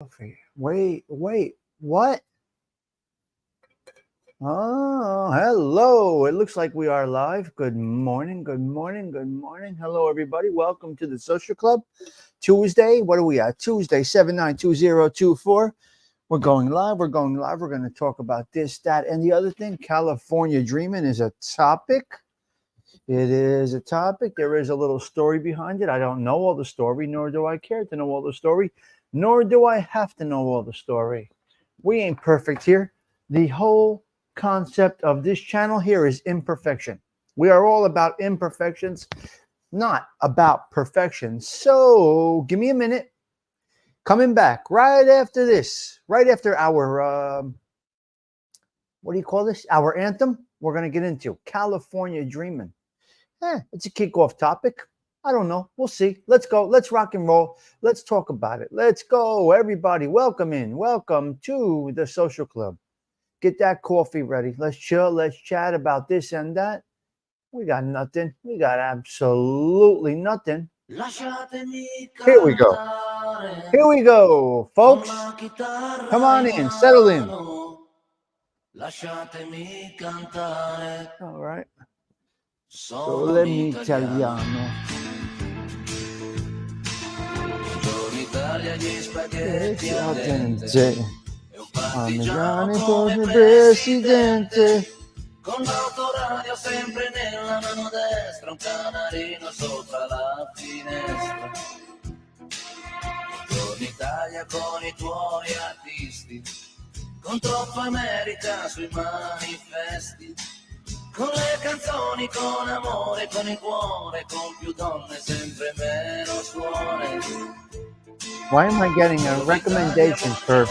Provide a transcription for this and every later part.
Kawfee. Wait, what? Oh, hello. It looks like we are live. Good morning, good morning, good morning. Hello, everybody. Welcome to the Social Club. Tuesday, what are we at? Tuesday, 792024. We're going live. We're going live. We're going to talk about this, that, and the other thing. California Dreamin' is a topic. It is a topic. There is a little story behind it. I don't know all the story, nor do I care to know all the story, nor do I have to know all the story. We ain't perfect here. The whole concept of this channel here is imperfection. We are all about imperfections, not about perfection. So give me a minute. Coming back right after this, right after our, what do you call this? Our anthem. We're going to get into California Dreamin'. It's a kickoff topic. I don't know. We'll see. Let's go. Let's rock and roll. Let's talk about it. Let's go. Everybody, welcome in. Welcome to the Social Club. Get that coffee ready. Let's chill. Let's chat about this and that. We got nothing. We got absolutely nothing. Here we go. Here we go, folks. Come on in. Settle in. All right. Sole italiano. In Italia gli spaghetti al Gente. dente e un partigiano Parmigiani come come presidente, presidente. con l'autoradio sempre nella mano destra, un canarino sopra la finestra. Torni Italia con i tuoi artisti, con troppa America sui manifesti, con le canzoni, con amore, con il cuore, con più donne, sempre meno suore. Why am I getting a recommendation for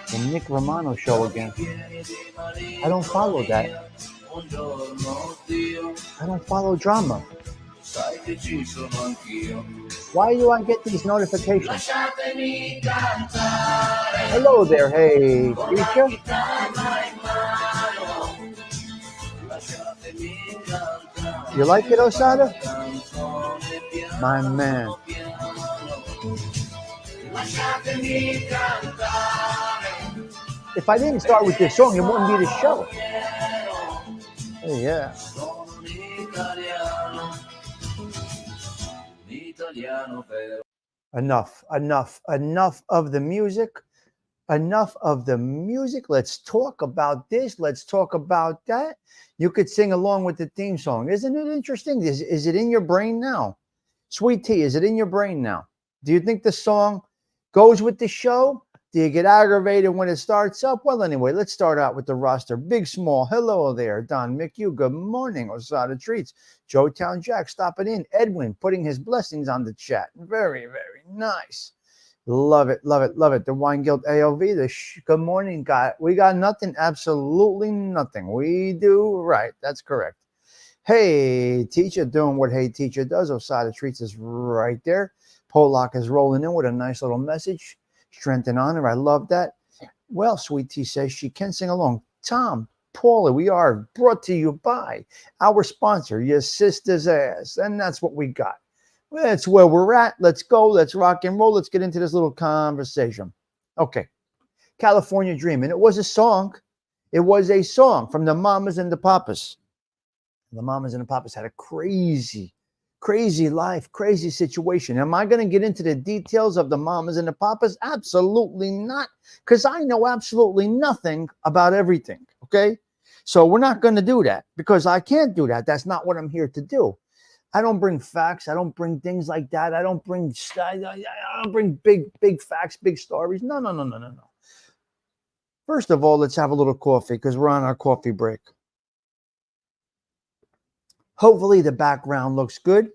the Nick Romano show again? I don't follow that. I don't follow drama. Why do I get these notifications? Hello there, hey, teacher. You like it, Osada? My man. If I didn't start with this song, it wouldn't be the show. Oh, yeah. Enough of the music. Enough of the music. Let's talk about this. Let's talk about that. You could sing along with the theme song. Isn't it interesting? Is it in your brain now? Sweet Tea, is it in your brain now? Do you think the song goes with the show? Do you get aggravated when it starts up? Well, anyway, let's start out with the roster. Big, small, hello there. Don McHugh, good morning. Osada Treats. Joe Town Jack stopping in. Edwin putting his blessings on the chat. Very, very nice. Love it, love it, love it. The Wine Guild AOV, good morning, guy. We got nothing, absolutely nothing. We do right. That's correct. Hey, teacher, doing what Hey Teacher does. Osada Treats is right there. Polak is rolling in with a nice little message. Strength and honor. I love that. Well, Sweet Tea says she can sing along. Tom, Paula, we are brought to you by our sponsor, Your Sister's Ass. And that's what we got. That's where we're at. Let's go. Let's rock and roll. Let's get into this little conversation. Okay. California Dream. And it was a song. It was a song from the Mamas and the Papas. The Mamas and the Papas had a crazy life, crazy situation. Am I going to get into the details of the Mamas and the Papas? Absolutely not, because I know absolutely nothing about everything, okay? So we're not going to do that, because I can't do that. That's not what I'm here to do. I don't bring facts. I don't bring things like that. I don't bring big facts, big stories. No. First of all, let's have a little coffee, because we're on our coffee break. Hopefully the background looks good.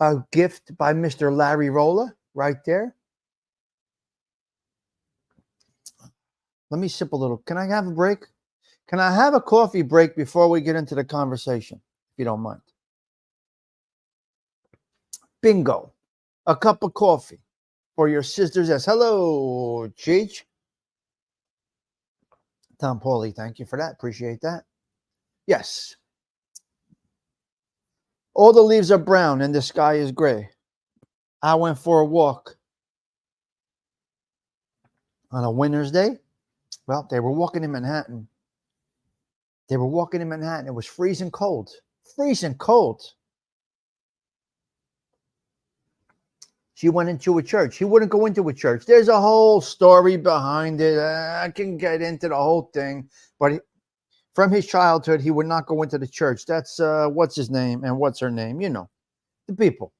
A gift by Mr. Larry Rolla right there. Let me sip a little. Can I have a break? Can I have a coffee break before we get into the conversation, if you don't mind? Bingo. A cup of coffee for your sisters. Yes. Hello, Cheech. Tom Pauly, thank you for that. Appreciate that. Yes. All the leaves are brown and the sky is gray. I went for a walk on a winter's day. Well, they were walking in Manhattan. It was freezing cold. Freezing cold. She went into a church. He wouldn't go into a church. There's a whole story behind it. I can get into the whole thing. But from his childhood, he would not go into the church. That's what's his name and what's her name. You know, the people.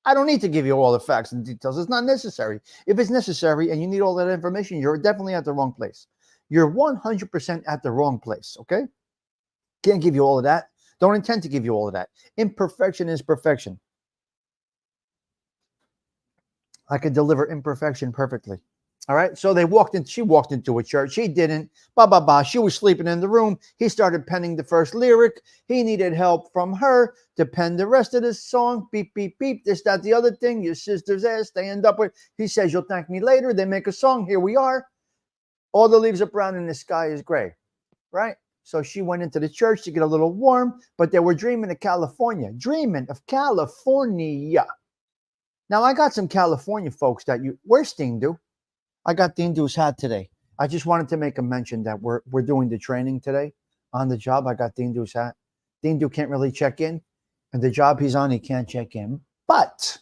I don't need to give you all the facts and details. It's not necessary. If it's necessary and you need all that information, you're definitely at the wrong place. You're 100% at the wrong place, okay? Can't give you all of that. Don't intend to give you all of that. Imperfection is perfection. I could deliver imperfection perfectly. All right. So she walked into a church. He didn't. She was sleeping in the room. He started penning the first lyric. He needed help from her to pen the rest of the song. Beep, beep, beep. This, that, the other thing. Your sister's ass. They end up with, he says, you'll thank me later. They make a song. Here we are. All the leaves are brown and the sky is gray. Right. So she went into the church to get a little warm, but they were dreaming of California. Now, I got some California folks where's Dindu? I got Dindu's hat today. I just wanted to make a mention that we're doing the training today on the job. I got Dindu's hat. Dindu can't really check in, and the job he's on, he can't check in. But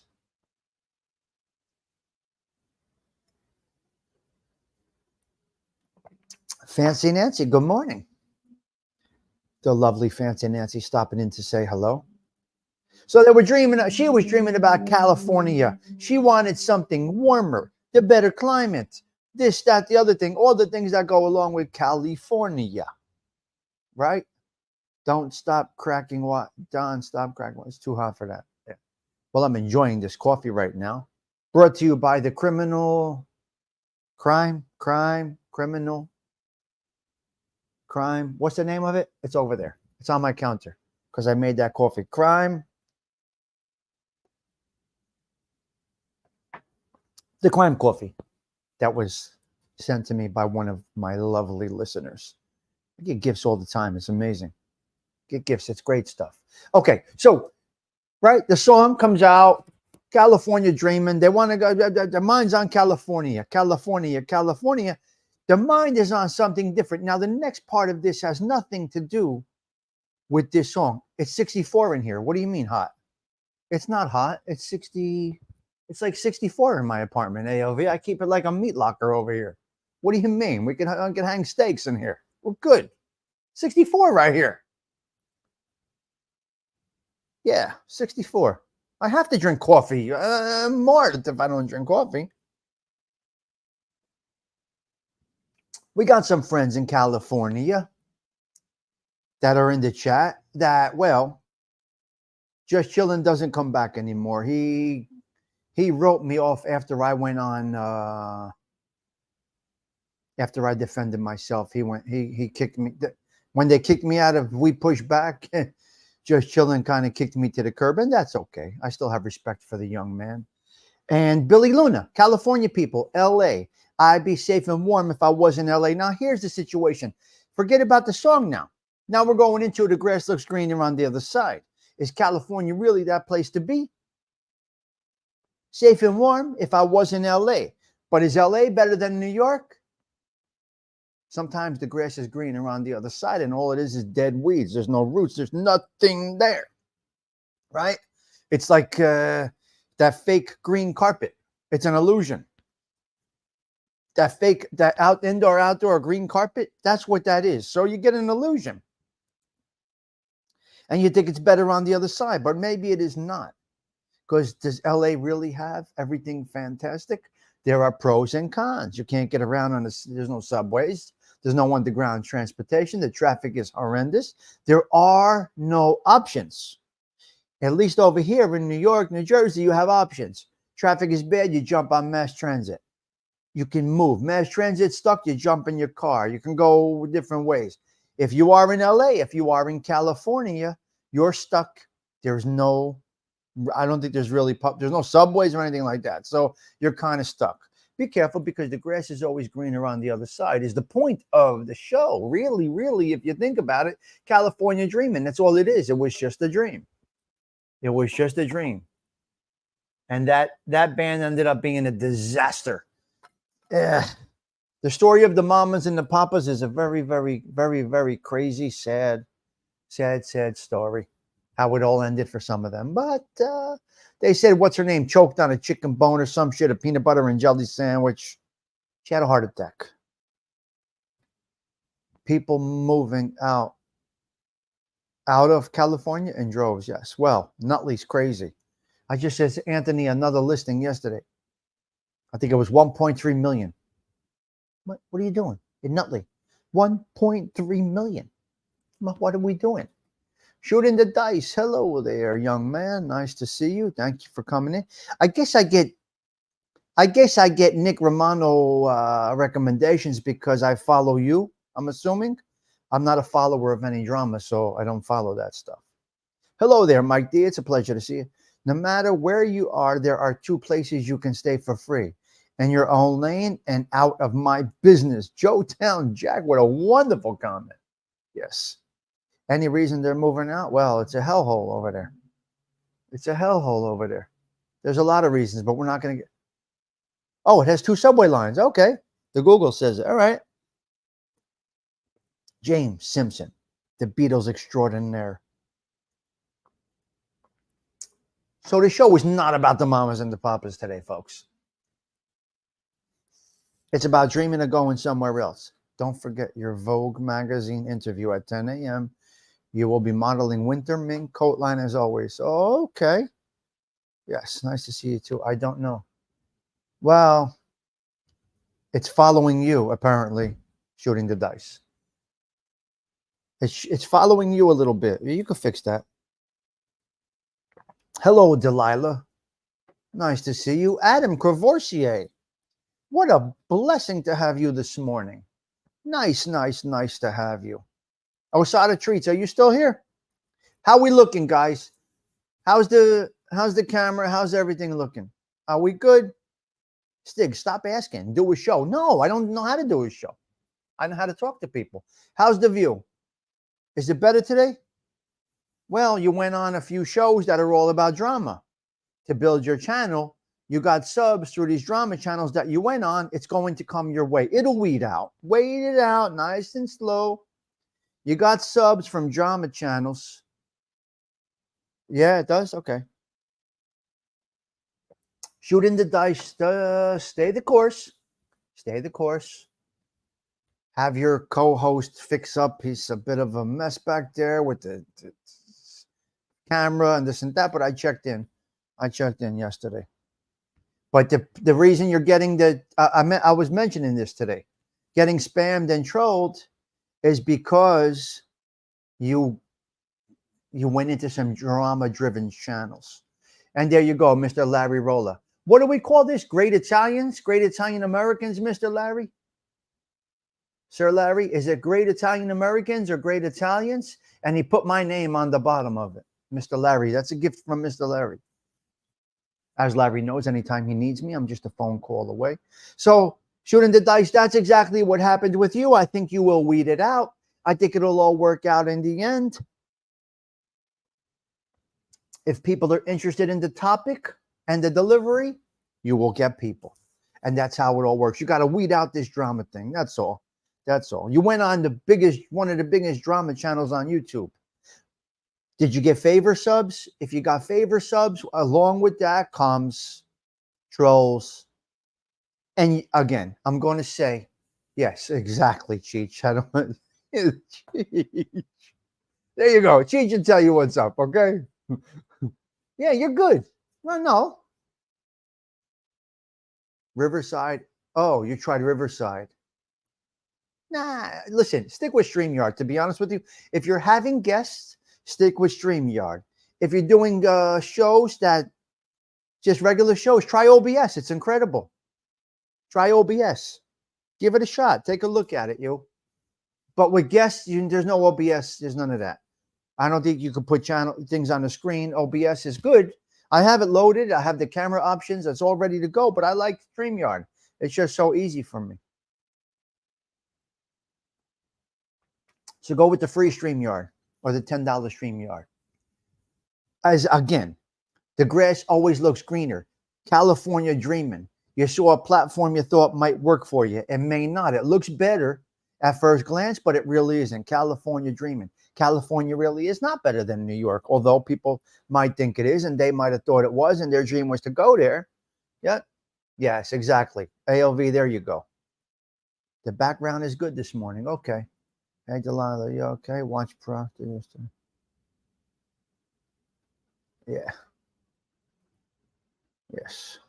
Fancy Nancy, good morning. The lovely Fancy Nancy stopping in to say hello. So she was dreaming about California. She wanted something warmer, the better climate, this, that, the other thing, all the things that go along with California, right? Don't stop cracking what? Don, stop cracking what? It's too hot for that. Yeah. Well, I'm enjoying this coffee right now. Brought to you by the criminal. What's the name of it? It's over there. It's on my counter because I made that coffee. The crime coffee that was sent to me by one of my lovely listeners. I get gifts all the time. It's amazing. Get gifts. It's great stuff. Okay, so, right, the song comes out, California Dreamin'. They want to go, their mind's on California. The mind is on something different. Now, the next part of this has nothing to do with this song. It's 64 in here. What do you mean hot? It's not hot. It's 60. It's like 64 in my apartment, AOV. I keep it like a meat locker over here. What do you mean? We can hang steaks in here. We're good. 64 right here. Yeah, 64. I have to drink coffee. More if I don't drink coffee. We got some friends in California that are in the chat that, well, Just Chillin' doesn't come back anymore. He wrote me off after I went on, after I defended myself. He kicked me. When they kicked me out of We Push Back, Just Chillin' kind of kicked me to the curb, and that's okay. I still have respect for the young man. And Billy Luna, California people, LA. I'd be safe and warm if I was in LA. Now, here's the situation. Forget about the song now. Now we're going into The Grass Looks Greener on the Other Side. Is California really that place to be? Safe and warm if I was in LA. But is LA better than New York? Sometimes the grass is greener on the other side, and all it is dead weeds. There's no roots. There's nothing there. Right? It's like that fake green carpet. It's an illusion. That indoor green carpet, that's what that is. So you get an illusion. And you think it's better on the other side, but maybe it is not. Because does LA really have everything fantastic? There are pros and cons. You can't get around there's no subways. There's no underground transportation. The traffic is horrendous. There are no options. At least over here in New York, New Jersey, you have options. Traffic is bad, you jump on mass transit. You can move. Mass transit stuck, you jump in your car. You can go different ways. If you are in LA, if you are in California, you're stuck. I don't think there's no subways or anything like that. So you're kind of stuck. Be careful because the grass is always greener on the other side is the point of the show. Really, really, if you think about it, California Dreamin', that's all it is. It was just a dream. It was just a dream. And that band ended up being a disaster. The story of the mamas and the papas is a very, very, very, very crazy, sad story. How it all ended for some of them. But they said, what's her name? Choked on a chicken bone or some shit, a peanut butter and jelly sandwich. She had a heart attack. People moving out of California in droves, yes. Well, Nutley's crazy. I just said to Anthony another listing yesterday. I think it was 1.3 million. What are you doing in Nutley? 1.3 million. What are we doing? Shooting the dice. Hello there, young man. Nice to see you. Thank you for coming in. I guess I get Nick Romano recommendations because I follow you. I'm assuming. I'm not a follower of any drama, so I don't follow that stuff. Hello there, Mike D. It's a pleasure to see you. No matter where you are, there are two places you can stay for free. In your own lane and out of my business. Joe Town Jack, what a wonderful comment. Yes. Any reason they're moving out? Well, it's a hellhole over there. It's a hellhole over there. There's a lot of reasons, but we're not going to get... Oh, it has 2 subway lines. Okay. The Google says it. All right. James Simpson, the Beatles extraordinaire. So the show is not about the mamas and the papas today, folks. It's about dreaming of going somewhere else. Don't forget your Vogue magazine interview at 10 a.m. You will be modeling winter mink coat line as always. Oh, okay. Yes, nice to see you too. I don't know. Well, it's following you, apparently, shooting the dice. It's following you a little bit. You can fix that. Hello, Delilah. Nice to see you. Adam Crevorsier. What a blessing to have you this morning. Nice to have you. Osada Treats, are you still here? How we looking, guys? How's the camera? How's everything looking? Are we good? Stigs, stop asking. Do a show. No, I don't know how to do a show. I know how to talk to people. How's the view? Is it better today? Well, you went on a few shows that are all about drama. To build your channel, you got subs through these drama channels that you went on. It's going to come your way. It'll weed out. Wait it out nice and slow. You got subs from drama channels. Yeah, it does? Okay. Shooting the dice. Stay the course. Stay the course. Have your co-host fix up. He's a bit of a mess back there with the camera and this and that, but I checked in. Yesterday. But the reason you're getting I was mentioning this today, getting spammed and trolled is because you went into some drama-driven channels. And there you go, Mr. Larry Rolla. What do we call this? Great Italians? Great Italian Americans, Mr. Larry? Sir Larry, is it Great Italian Americans or Great Italians? And he put my name on the bottom of it. Mr. Larry, that's a gift from Mr. Larry. As Larry knows, anytime he needs me, I'm just a phone call away. So shooting the dice, that's exactly what happened with you. I think you will weed it out. I think it'll all work out in the end. If people are interested in the topic and the delivery, you will get people. And that's how it all works. You got to weed out this drama thing. That's all. That's all. You went on one of the biggest drama channels on YouTube. Did you get favor subs? If you got favor subs, along with that comes trolls. And again, I'm going to say, yes, exactly, Cheech. Cheech. There you go. Cheech will tell you what's up, okay? Yeah, you're good. No. Riverside. Oh, you tried Riverside. Nah, listen, stick with StreamYard. To be honest with you, if you're having guests, stick with StreamYard. If you're doing shows that just regular shows, try OBS. It's incredible. Try OBS. Give it a shot. Take a look at it, you. But with guests, there's no OBS. There's none of that. I don't think you can put things on the screen. OBS is good. I have it loaded. I have the camera options. It's all ready to go. But I like StreamYard. It's just so easy for me. So go with the free StreamYard or the $10 StreamYard. As again, the grass always looks greener. California Dreamin. You saw a platform you thought might work for you. It may not. It looks better at first glance, but it really isn't. California dreaming. California really is not better than New York, although people might think it is, and they might have thought it was, and their dream was to go there. Yeah. Yes, exactly. ALV, there you go. The background is good this morning. Okay. Hey, Delilah, you okay? Watch Proctor. Yeah. Yes.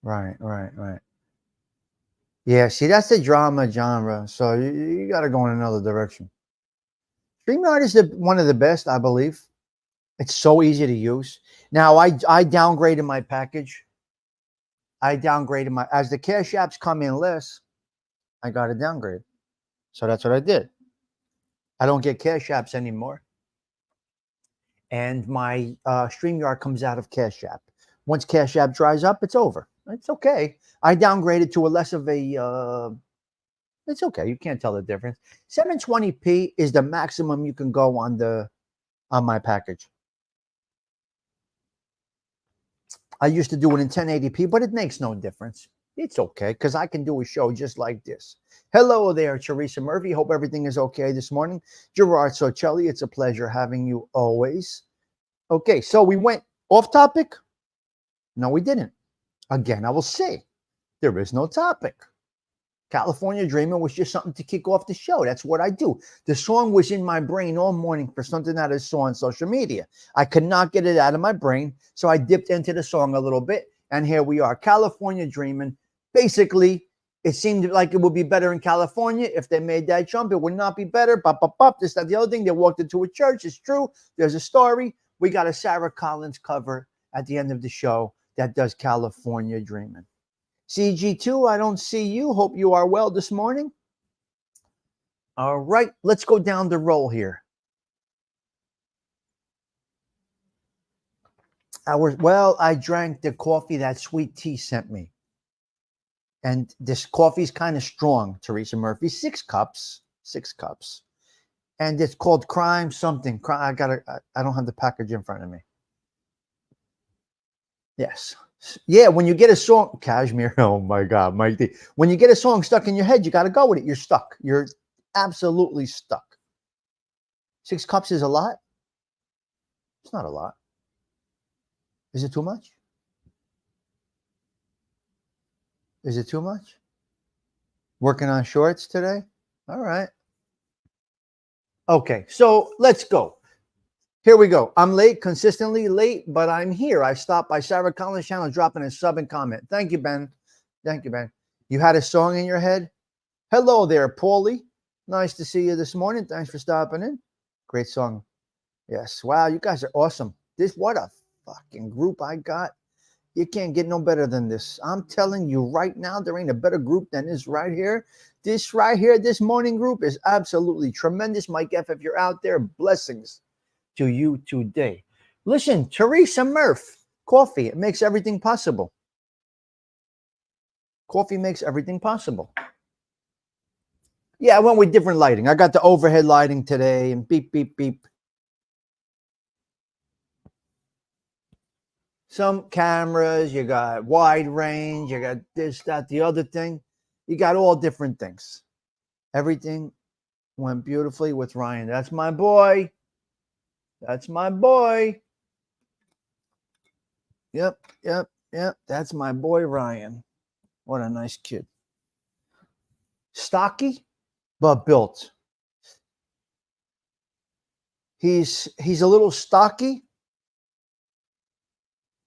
Right, right, right. Yeah, see, that's the drama genre. So you got to go in another direction. StreamYard is one of the best, I believe. It's so easy to use. Now, I downgraded my package. I downgraded my, as the cash apps come in less, I got to downgrade. So that's what I did. I don't get cash apps anymore. And my StreamYard comes out of Cash App. Once Cash App dries up, it's over. It's okay. I downgraded to a less of a, it's okay. You can't tell the difference. 720p is the maximum you can go on my package. I used to do it in 1080p, but it makes no difference. It's okay because I can do a show just like this. Hello there, Teresa Murphy. Hope everything is okay this morning. Gerard Socelli, it's a pleasure having you always. Okay, so we went off topic. No, we didn't. Again, I will say there is no topic. California Dreamin' was just something to kick off the show. That's what I do. The song was in my brain all morning for something that I saw on social media. I could not get it out of my brain, so I dipped into the song a little bit, and here we are. California Dreamin'. Basically, it seemed like it would be better in California if they made that jump. It would not be better. Bop, bop, bop. This, that, the other thing. They walked into a church. It's true. There's a story. We got a Sarah Collins cover at the end of the show that does California Dreamin'. CG2, I don't see you. Hope you are well this morning. All right, let's go down the roll here. I drank the coffee that Sweet Tea sent me. And this coffee is kind of strong, Teresa Murphy. 6 cups. And it's called Crime something. I don't have the package in front of me. Yes. Yeah, when you get a song, Cashmere, oh my God, Mike D. When you get a song stuck in your head, you got to go with it. You're stuck. You're absolutely stuck. 6 cups is a lot? It's not a lot. Is it too much? Is it too much? Working on shorts today? All right. Okay, so let's go. Here we go. I'm late, consistently late, but I'm here. I stopped by Sarah Collins' channel, dropping a sub and comment. Thank you, Ben. Thank you, Ben. You had a song in your head? Hello there, Paulie. Nice to see you this morning. Thanks for stopping in. Great song. Yes. Wow, you guys are awesome. What a fucking group I got. You can't get no better than this. I'm telling you right now, there ain't a better group than this right here. This right here, this morning group is absolutely tremendous. Mike F., if you're out there, blessings to you today. Listen, Teresa Murph, Kawfee, it makes everything possible. Kawfee makes everything possible. Yeah, I went with different lighting. I got the overhead lighting today and beep, beep, beep. Some cameras, you got wide range, you got this, that, the other thing. You got all different things. Everything went beautifully with Ryan. That's my boy. That's my boy. Yep. That's my boy, Ryan. What a nice kid. Stocky, but built. He's a little stocky,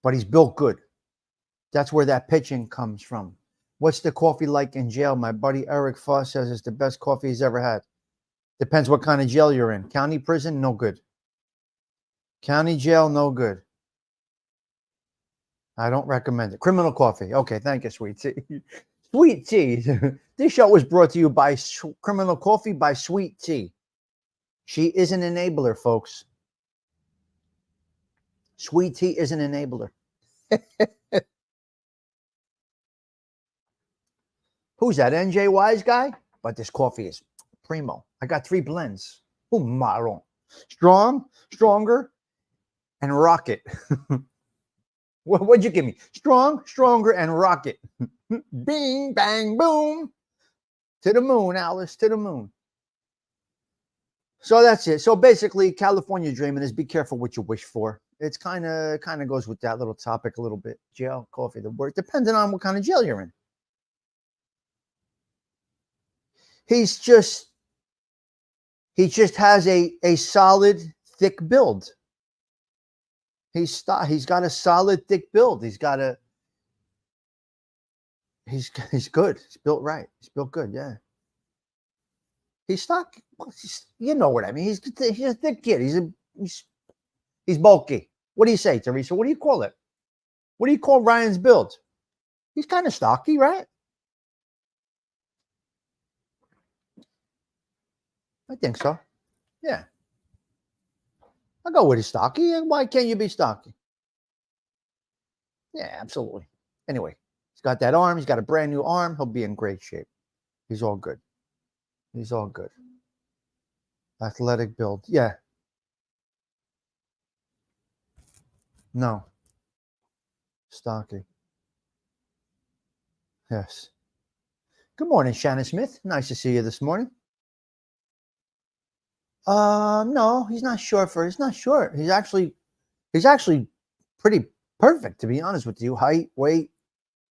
but he's built good. That's where that pitching comes from. What's the coffee like in jail? My buddy Eric Foss says it's the best coffee he's ever had. Depends what kind of jail you're in. County prison, no good. County jail, no good. I don't recommend it. Criminal coffee. Okay, thank you, Sweet Tea. Sweet Tea. This show was brought to you by Criminal Coffee by Sweet Tea. She is an enabler, folks. Sweet Tea is an enabler. Who's that, NJ Wise guy? But this coffee is primo. I got 3 blends. Oh, marron. Strong, stronger, and rocket. What'd you give me? Strong, stronger, and rocket. Bing, bang, boom. To the moon, Alice, to the moon. So that's it. So basically, California dreaming is be careful what you wish for. It's kind of goes with that little topic a little bit. Jail, coffee, the word, depending on what kind of jail you're in. He just has a solid, thick build. He's got a solid, thick build. He's good. He's built right. He's built good. Yeah. He's stock. You know what I mean. He's a thick kid. He's bulky. What do you say, Teresa? What do you call it? What do you call Ryan's build? He's kind of stocky, right? I think so. Yeah. I'll go with his stocky. Why can't you be stocky? Yeah, absolutely. Anyway, he's got that arm. He's got a brand new arm. He'll be in great shape. He's all good. He's all good. Athletic build. Yeah. No. Stocky. Yes. Good morning, Shannon Smith. Nice to see you this morning. No, he's not short. He's not short. He's actually pretty perfect, to be honest with you. Height, weight,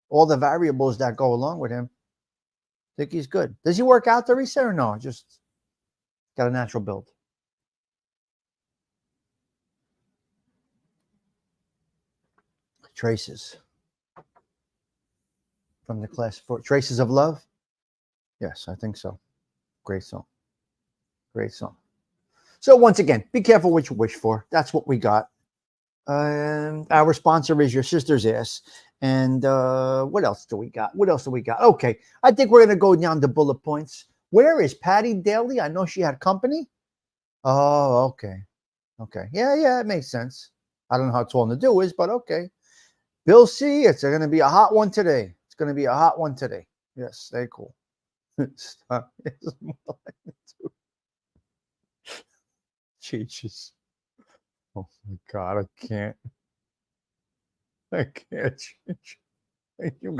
all the variables that go along with him. I think he's good. Does he work out, Teresa, or no? Just got a natural build. Traces from the class 4. Traces of Love? Yes, I think so. Great song. Great song. So once again, be careful what you wish for. That's what we got. And our sponsor is Your Sister's Ass. And what else do we got? Okay, I think we're going to go down to bullet points. Where is Patty Daly? I know she had company. Oh, okay. Okay. Yeah, it makes sense. I don't know how tall the dew is, but okay. Bill C, it's going to be a hot one today. Yes, stay cool. Jesus. Oh my God, I can't. You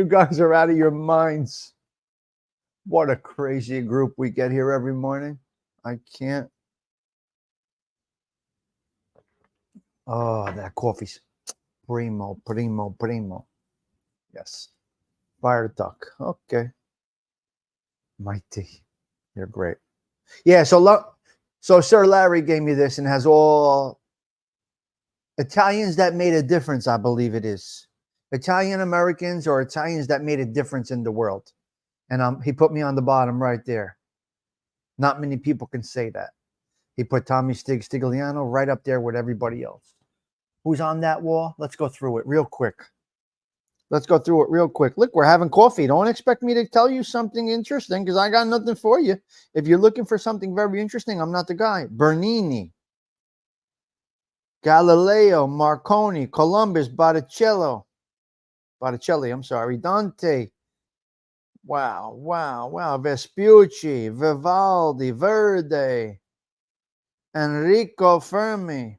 guys are out of your minds. What a crazy group we get here every morning. I can't. Oh, that coffee's primo. Yes. Fire duck. Okay. Mighty. You're great. Yeah, so Sir Larry gave me this and has all Italians that made a difference, I believe it is. Italian Americans or Italians that made a difference in the world. And he put me on the bottom right there. Not many people can say that. He put Tommy Stigliano right up there with everybody else. Who's on that wall? Let's go through it real quick. Look, we're having coffee. Don't expect me to tell you something interesting because I got nothing for you. If you're looking for something very interesting, I'm not the guy. Bernini, Galileo, Marconi, Columbus, Botticelli, Dante. Wow. Vespucci, Vivaldi, Verdi, Enrico Fermi,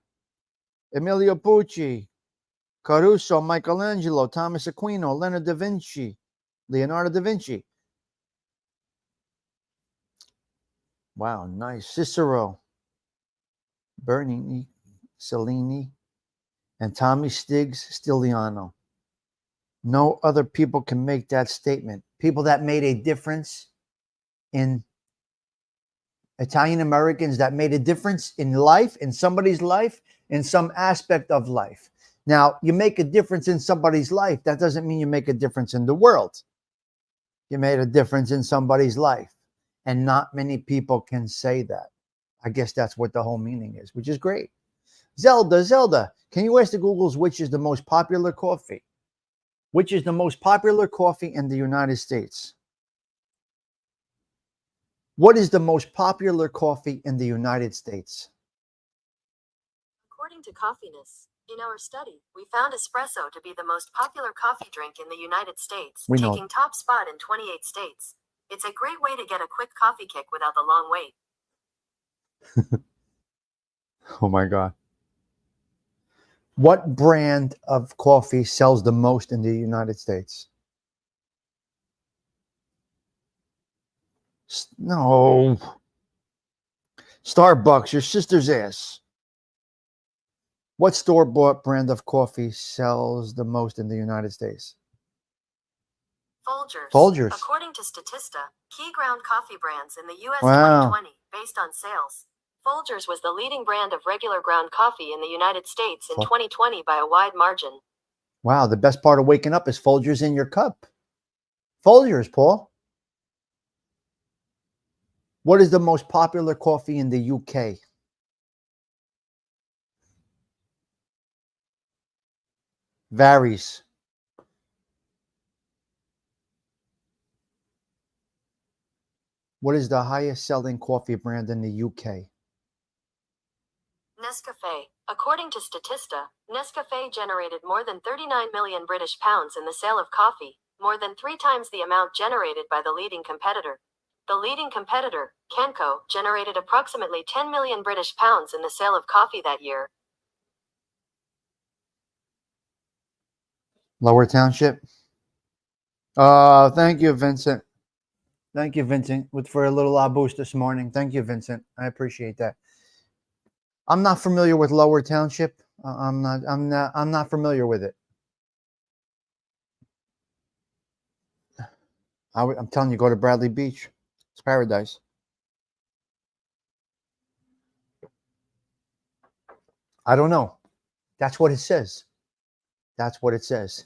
Emilio Pucci, Caruso, Michelangelo, Thomas Aquino, Leonardo da Vinci. Wow, nice. Cicero, Bernini, Cellini, and Tommy Stigliano. No other people can make that statement. People that made a difference in Italian Americans, that made a difference in life, in somebody's life, in some aspect of life. Now, you make a difference in somebody's life. That doesn't mean you make a difference in the world. You made a difference in somebody's life. And not many people can say that. I guess that's what the whole meaning is, which is great. Zelda, can you ask the Googles which is the most popular coffee? Which is the most popular coffee in the United States? What is the most popular coffee in the United States? According to Coffeeness, in our study, we found espresso to be the most popular coffee drink in the United States, taking top spot in 28 states. It's a great way to get a quick coffee kick without the long wait. Oh my God. What brand of coffee sells the most in the United States? No. Starbucks, your sister's ass. What store-bought brand of coffee sells the most in the United States? Folgers. Folgers. According to Statista, key ground coffee brands in the U.S. Wow. 2020, based on sales, Folgers was the leading brand of regular ground coffee in the United States in 2020 by a wide margin. Wow, the best part of waking up is Folgers in your cup. Folgers, Paul. What is the most popular coffee in the UK? Varies. What is the highest selling coffee brand in the UK? Nescafé. According to Statista, Nescafé generated more than 39 million British pounds in the sale of coffee, more than 3 times the amount generated by the leading competitor. The leading competitor, Kenco, generated approximately 10 million British pounds in the sale of coffee that year. Lower Township. Thank you, Vincent. Thank you, Vincent, for a little boost this morning. Thank you, Vincent. I appreciate that. I'm not familiar with Lower Township. I'm not familiar with it. I'm telling you, go to Bradley Beach. It's paradise. I don't know. That's what it says. That's what it says.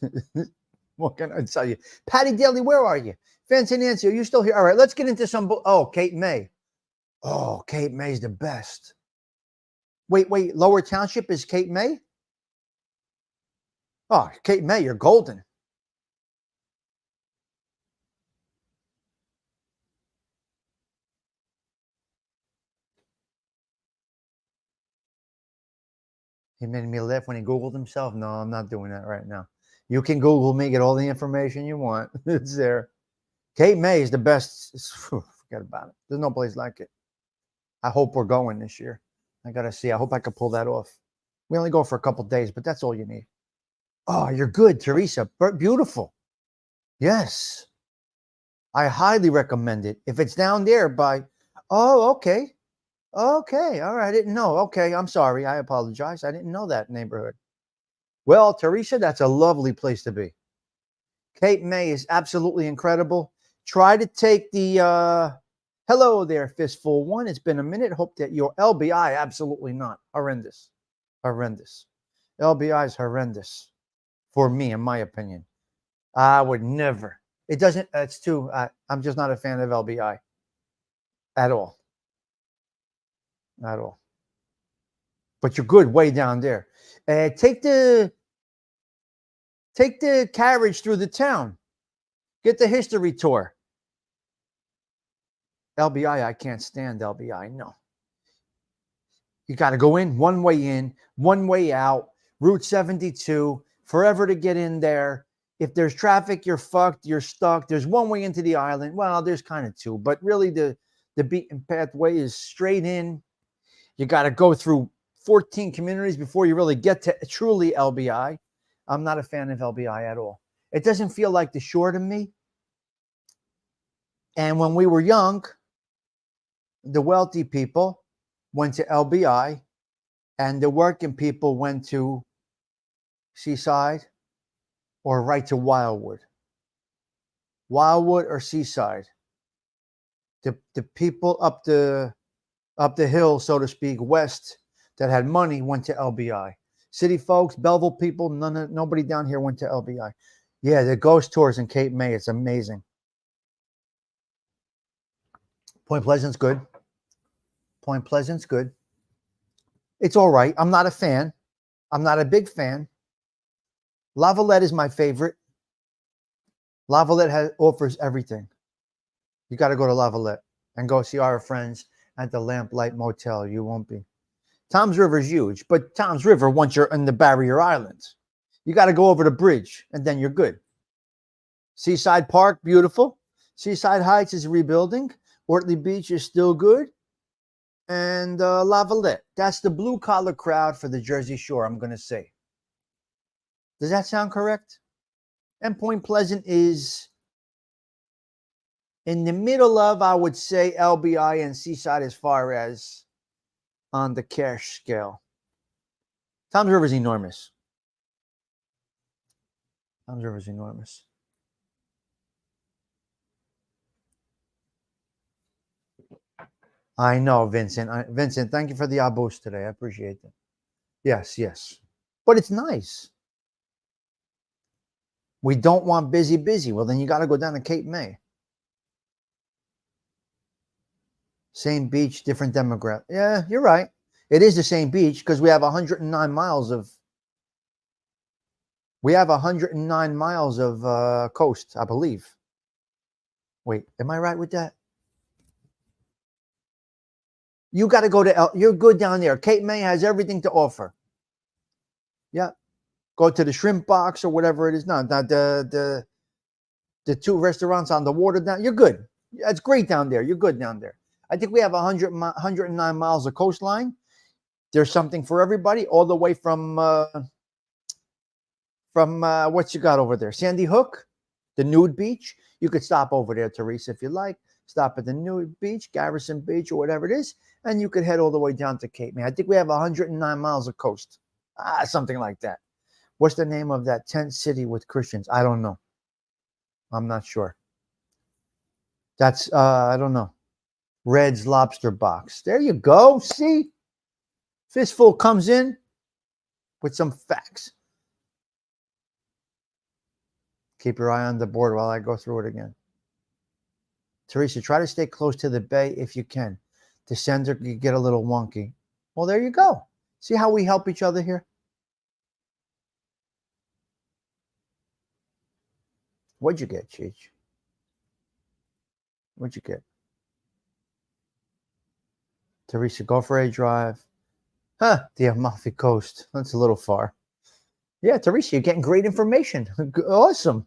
What can I tell you? Patty Daly, where are you? Fancy Nancy, are you still here? All right, let's get into some. Oh, Cape May. Oh, Cape May's the best. Wait. Lower Township is Cape May? Oh, Cape May, you're golden. He made me laugh when he Googled himself. No, I'm not doing that right now. You can Google me, get all the information you want. It's there. Cape May is the best. Forget about it. There's no place like it. I hope we're going this year. I got to see. I hope I can pull that off. We only go for a couple days, but that's all you need. Oh, you're good, Teresa. Beautiful. Yes. I highly recommend it. If it's down there by, oh, okay. Okay. All right. I didn't know. Okay. I'm sorry. I apologize. I didn't know that neighborhood. Well, Teresa, that's a lovely place to be. Cape May is absolutely incredible. Try to take the, hello there, Fistful One. It's been a minute. Hope that your LBI, absolutely not. Horrendous. Horrendous. LBI is horrendous for me, in my opinion. I would never. It doesn't, it's too, I'm just not a fan of LBI at all. At all. But you're good way down there. Take the carriage through the town. Get the history tour. LBI, I can't stand LBI. No. You got to go in, one way out, Route 72, forever to get in there. If there's traffic, you're fucked, you're stuck. There's one way into the island. Well, there's kind of two, but really the beaten pathway is straight in. You got to go through 14 communities before you really get to truly LBI. I'm not a fan of LBI at all. It doesn't feel like the shore to me. And when we were young, the wealthy people went to LBI and the working people went to Seaside or right to Wildwood. Wildwood or Seaside. The people up the hill, so to speak, west, that had money went to LBI. City folks, Belleville people, nobody down here went to LBI. Yeah, the ghost tours in Cape May, it's amazing. Point Pleasant's good. Point Pleasant's good. It's all right. I'm not a fan. I'm not a big fan. Lavalette is my favorite. Lavalette offers everything. You got to go to Lavalette and go see our friends at the Lamplight Motel. You won't be. Tom's River is huge, but Tom's River, once you're in the Barrier Islands, you got to go over the bridge and then you're good. Seaside Park, beautiful. Seaside Heights is rebuilding. Ortley Beach is still good. And Lavalette, that's the blue collar crowd for the Jersey Shore, I'm going to say. Does that sound correct? And Point Pleasant is in the middle of, I would say, LBI and Seaside as far as on the cash scale. Toms River is enormous. Toms River is enormous. I know, Vincent. Vincent, thank you for the boost today. I appreciate it. Yes, yes. But it's nice. We don't want busy. Well, then you got to go down to Cape May. Same beach, different demographic. Yeah, you're right. It is the same beach because we have 109 miles of. We have 109 miles of coast, I believe. Wait, am I right with that? You got to go to. You're good down there. Cape May has everything to offer. Yeah, go to the shrimp box or whatever it is. No, not the two restaurants on the water down. You're good. It's great down there. You're good down there. I think we have 109 miles of coastline. There's something for everybody, all the way from what you got over there, Sandy Hook, the nude beach. You could stop over there, Teresa, if you like. Stop at the nude beach, Garrison Beach, or whatever it is, and you could head all the way down to Cape May. I think we have 109 miles of coast, something like that. What's the name of that tent city with Christians? I don't know. I'm not sure. That's I don't know. Red's Lobster Box. There you go. See? Fistful comes in with some facts. Keep your eye on the board while I go through it again. Teresa, try to stay close to the bay if you can. The center can get a little wonky. Well, there you go. See how we help each other here? What'd you get, Cheech? What'd you get? Teresa, go for a drive. Huh, the Amalfi Coast. That's a little far. Yeah, Teresa, you're getting great information. Awesome.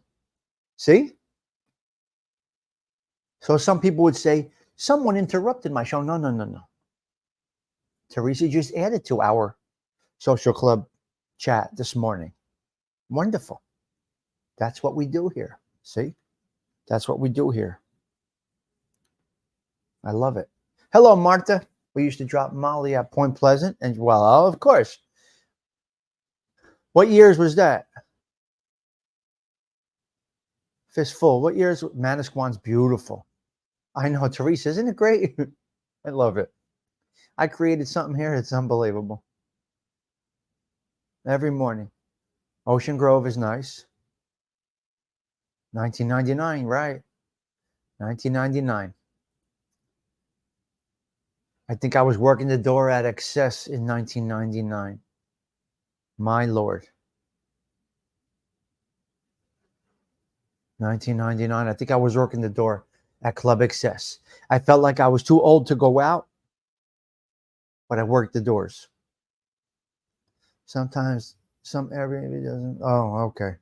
See? So some people would say, someone interrupted my show. No. Teresa just added to our social club chat this morning. Wonderful. That's what we do here. See? That's what we do here. I love it. Hello, Martha. We used to drop Molly at Point Pleasant. And, well, of course. What years was that? Fistful. What years? Manasquan's beautiful. I know, Teresa. Isn't it great? I love it. I created something here. It's unbelievable. Every morning. Ocean Grove is nice. 1999, right? 1999. I think I was working the door at Excess in 1999. My Lord. 1999. I think I was working the door at Club Excess. I felt like I was too old to go out, but I worked the doors. Sometimes some area doesn't. Oh, okay.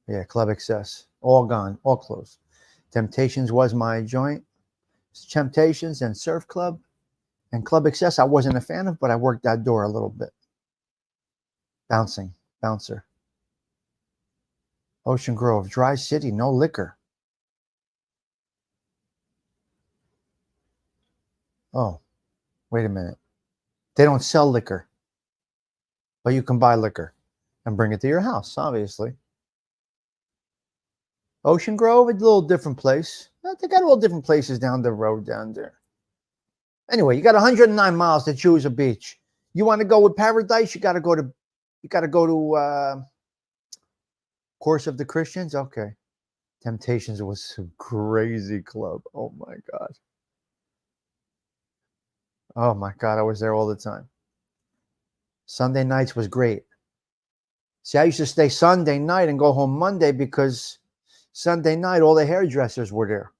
Yeah, Club Excess. All gone, all closed. Temptations was my joint. Temptations and Surf Club and Club Excess I wasn't a fan of, but I worked that door a little bit. Bouncer. Ocean Grove, Dry City, no liquor. Oh, wait a minute. They don't sell liquor, but you can buy liquor and bring it to your house, obviously. Ocean Grove, a little different place. They got all different places down the road down there. Anyway, you got 109 miles to choose a beach. You want to go with Paradise? You got to go to Course of the Christians. Okay. Temptations was a crazy club. Oh my God. Oh my God, I was there all the time. Sunday nights was great. See, I used to stay Sunday night and go home Monday because Sunday night all the hairdressers were there.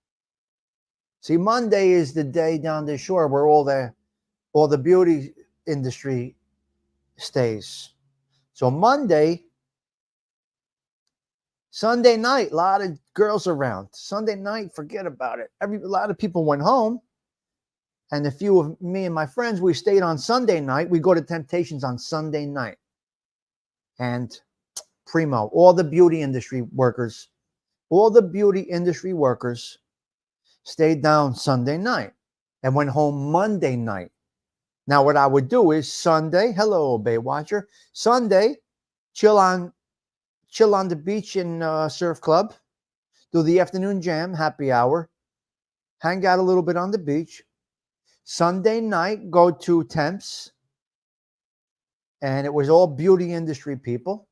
See, Monday is the day down the shore where all the beauty industry stays. So Sunday night, a lot of girls around. Sunday night, forget about it. A lot of people went home. And a few of me and my friends, we stayed on Sunday night. We go to Temptations on Sunday night. And primo, all the beauty industry workers stayed down Sunday night and went home Monday night. Now, what I would do is Sunday, hello, Bay Watcher, Sunday, chill on the beach in Surf Club, do the afternoon jam, happy hour, hang out a little bit on the beach. Sunday night, go to Temps, and it was all beauty industry people,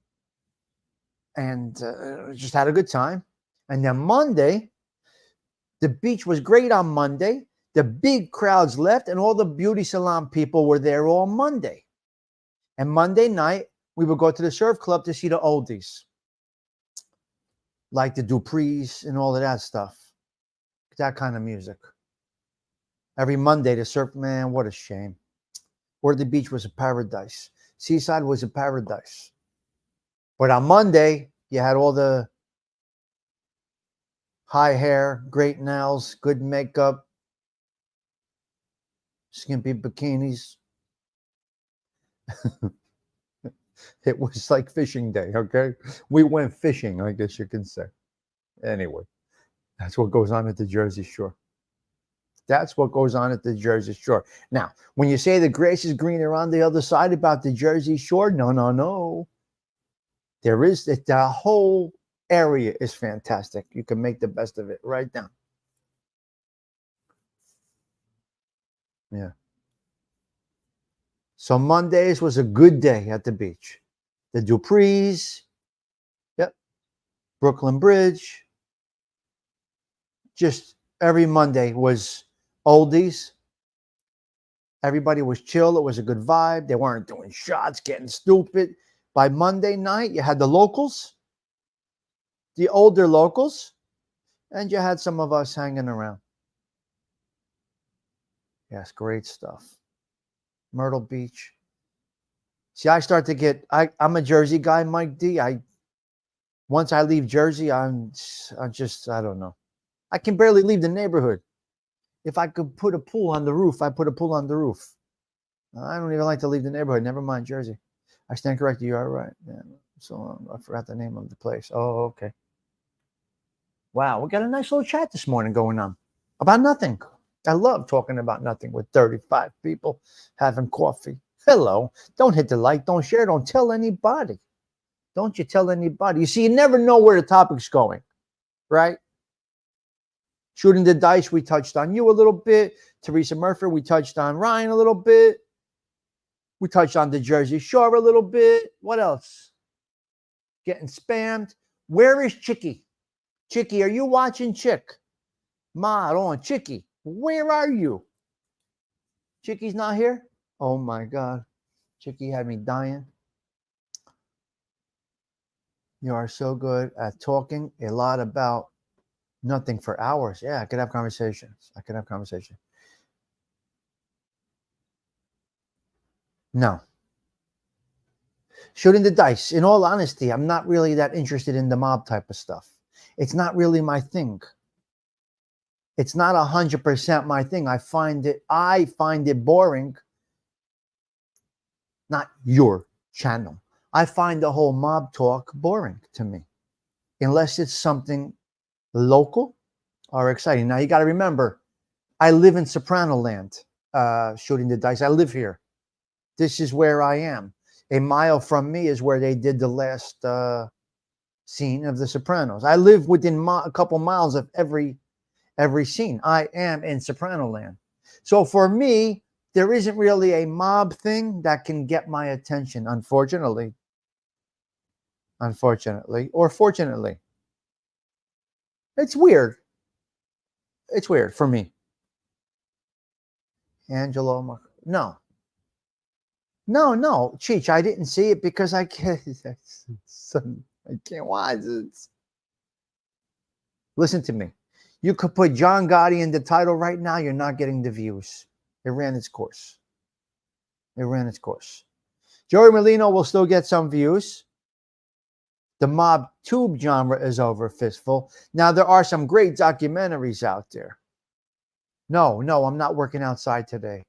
and just had a good time. And then Monday, the beach was great on Monday. The big crowds left, and all the beauty salon people were there all Monday. And Monday night, we would go to the surf club to see the oldies, like the Duprees and all of that stuff, that kind of music. Every Monday, the surf, man, what a shame. Where the beach was a paradise. Seaside was a paradise. But on Monday, you had all the high hair, great nails, good makeup, skimpy bikinis. It was like fishing day, okay? We went fishing, I guess you can say. Anyway, that's what goes on at the Jersey Shore. That's what goes on at the Jersey Shore. Now, when you say the grass is greener on the other side about the Jersey Shore, no. There is, the whole area is fantastic. You can make the best of it right down. Yeah. So Mondays was a good day at the beach. The Duprees, yep, Brooklyn Bridge. Just every Monday was oldies. Everybody was chill. It was a good vibe. They weren't doing shots, getting stupid. By Monday night, you had the locals, the older locals, and you had some of us hanging around. Yes, great stuff. Myrtle Beach. See, I start to get, I'm a Jersey guy, Mike D. Once I leave Jersey, I'm just, I don't know. I can barely leave the neighborhood. If I could put a pool on the roof, I put a pool on the roof. I don't even like to leave the neighborhood. Never mind Jersey. I stand corrected. You are right. Yeah. So I forgot the name of the place. Oh, okay. Wow, we got a nice little chat this morning going on about nothing. I love talking about nothing with 35 people having coffee. Hello. Don't hit the like. Don't share. Don't tell anybody. Don't you tell anybody. You see, you never know where the topic's going, right? Shooting the dice, we touched on you a little bit. Teresa Murphy, we touched on Ryan a little bit. We touched on the Jersey Shore a little bit. What else? Getting spammed. Where is Chicky? Chicky, are you watching Chick? Ma, on Chicky. Where are you? Chicky's not here? Oh my God. Chicky had me dying. You are so good at talking a lot about nothing for hours. Yeah, I could have conversations. No. Shooting the dice. In all honesty, I'm not really that interested in the mob type of stuff. It's not really my thing. It's not 100% my thing. I find it boring. Not your channel. I find the whole mob talk boring to me. Unless it's something local or exciting. Now you got to remember, I live in Soprano land, shooting the dice. I live here. This is where I am. A mile from me is where they did the last scene of The Sopranos. I live within a couple miles of every scene. I am in Soprano land. So for me, there isn't really a mob thing that can get my attention, unfortunately. Or fortunately. It's weird. It's weird for me. Angelo, no. Cheech, I didn't see it because I can't watch it. Listen to me. You could put John Gotti in the title right now. You're not getting the views. It ran its course. Joey Molino will still get some views. The mob tube genre is over, Fistful. Now, there are some great documentaries out there. No, I'm not working outside today.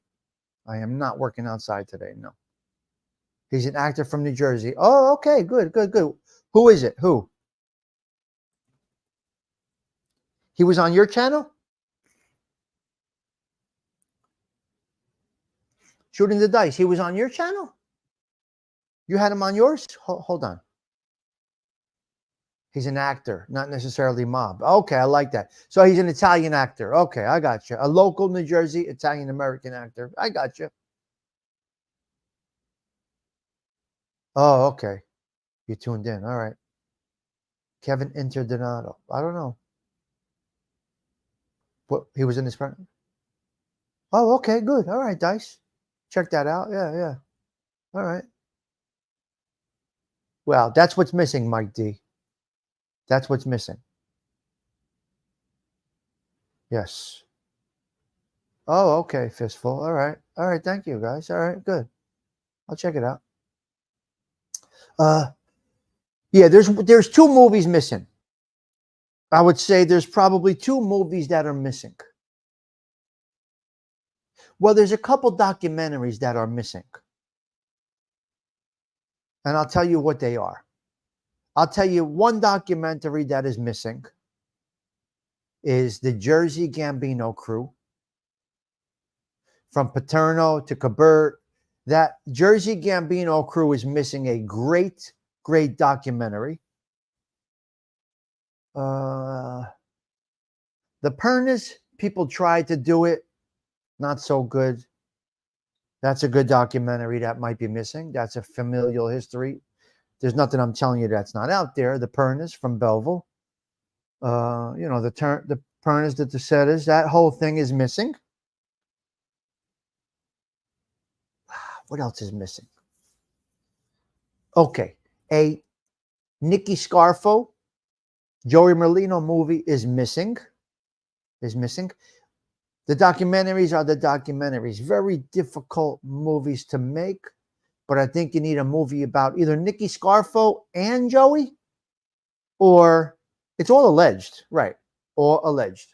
I am not working outside today, no. He's an actor from New Jersey. Oh, okay, good, good, good. Who is it? Who? He was on your channel? Shooting the Dice. He was on your channel? You had him on yours? Hold on. He's an actor, not necessarily mob. Okay, I like that. So he's an Italian actor. Okay, I got you. A local New Jersey Italian-American actor. I got you. Oh, okay. You tuned in. All right. Kevin Interdonato. I don't know. What, he was in this front? Oh, okay, good. All right, Dice. Check that out. Yeah, yeah. All right. Well, that's what's missing, Mike D. That's what's missing. Yes. Oh, okay, Fistful. All right. All right, thank you, guys. All right, good. I'll check it out. Yeah, there's two movies missing. I would say there's probably two movies that are missing. Well, there's a couple documentaries that are missing. And I'll tell you what they are. I'll tell you one documentary that is missing is the Jersey Gambino crew. From Paterno to Cabert. That Jersey Gambino crew is missing a great, great documentary. The Pernas, people tried to do it. Not so good. That's a good documentary that might be missing. That's a familial history. There's nothing I'm telling you that's not out there. The Pernas from Belleville. The Pernas, the Tesetas, that whole thing is missing. What else is missing? Okay. A Nicky Scarfo, Joey Merlino movie is missing. The documentaries are the documentaries. Very difficult movies to make, but I think you need a movie about either Nicky Scarfo and Joey, or it's all alleged, right? Or alleged.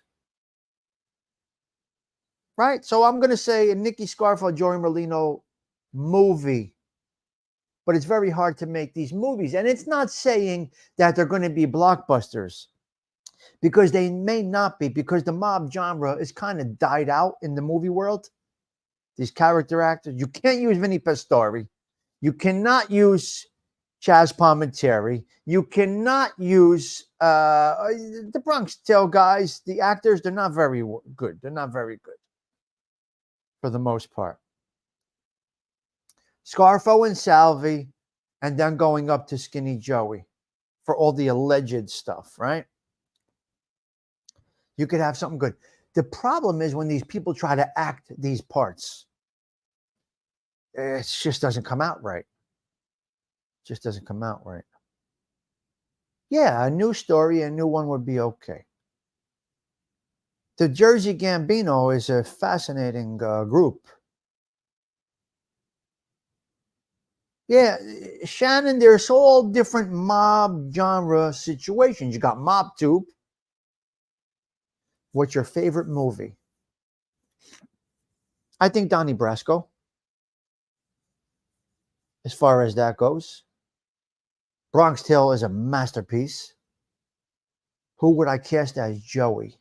Right? So I'm going to say a Nicky Scarfo, Joey Merlino movie, but it's very hard to make these movies. And it's not saying that they're going to be blockbusters, because they may not be, because the mob genre is kind of died out in the movie world. These character actors, you can't use Vinny Pastore. You cannot use Chaz Palminteri. You cannot use the Bronx Tale guys. The actors, they're not very good. They're not very good for the most part. Scarfo and Salvi, and then going up to Skinny Joey for all the alleged stuff, right? You could have something good. The problem is when these people try to act these parts, it just doesn't come out right. It just doesn't come out right. Yeah, a new story, a new one would be okay. The Jersey Gambino is a fascinating group. Yeah, Shannon, there's all different mob genre situations. You got Mob Tube. What's your favorite movie? I think Donnie Brasco, as far as that goes. Bronx Tale is a masterpiece. Who would I cast as Joey?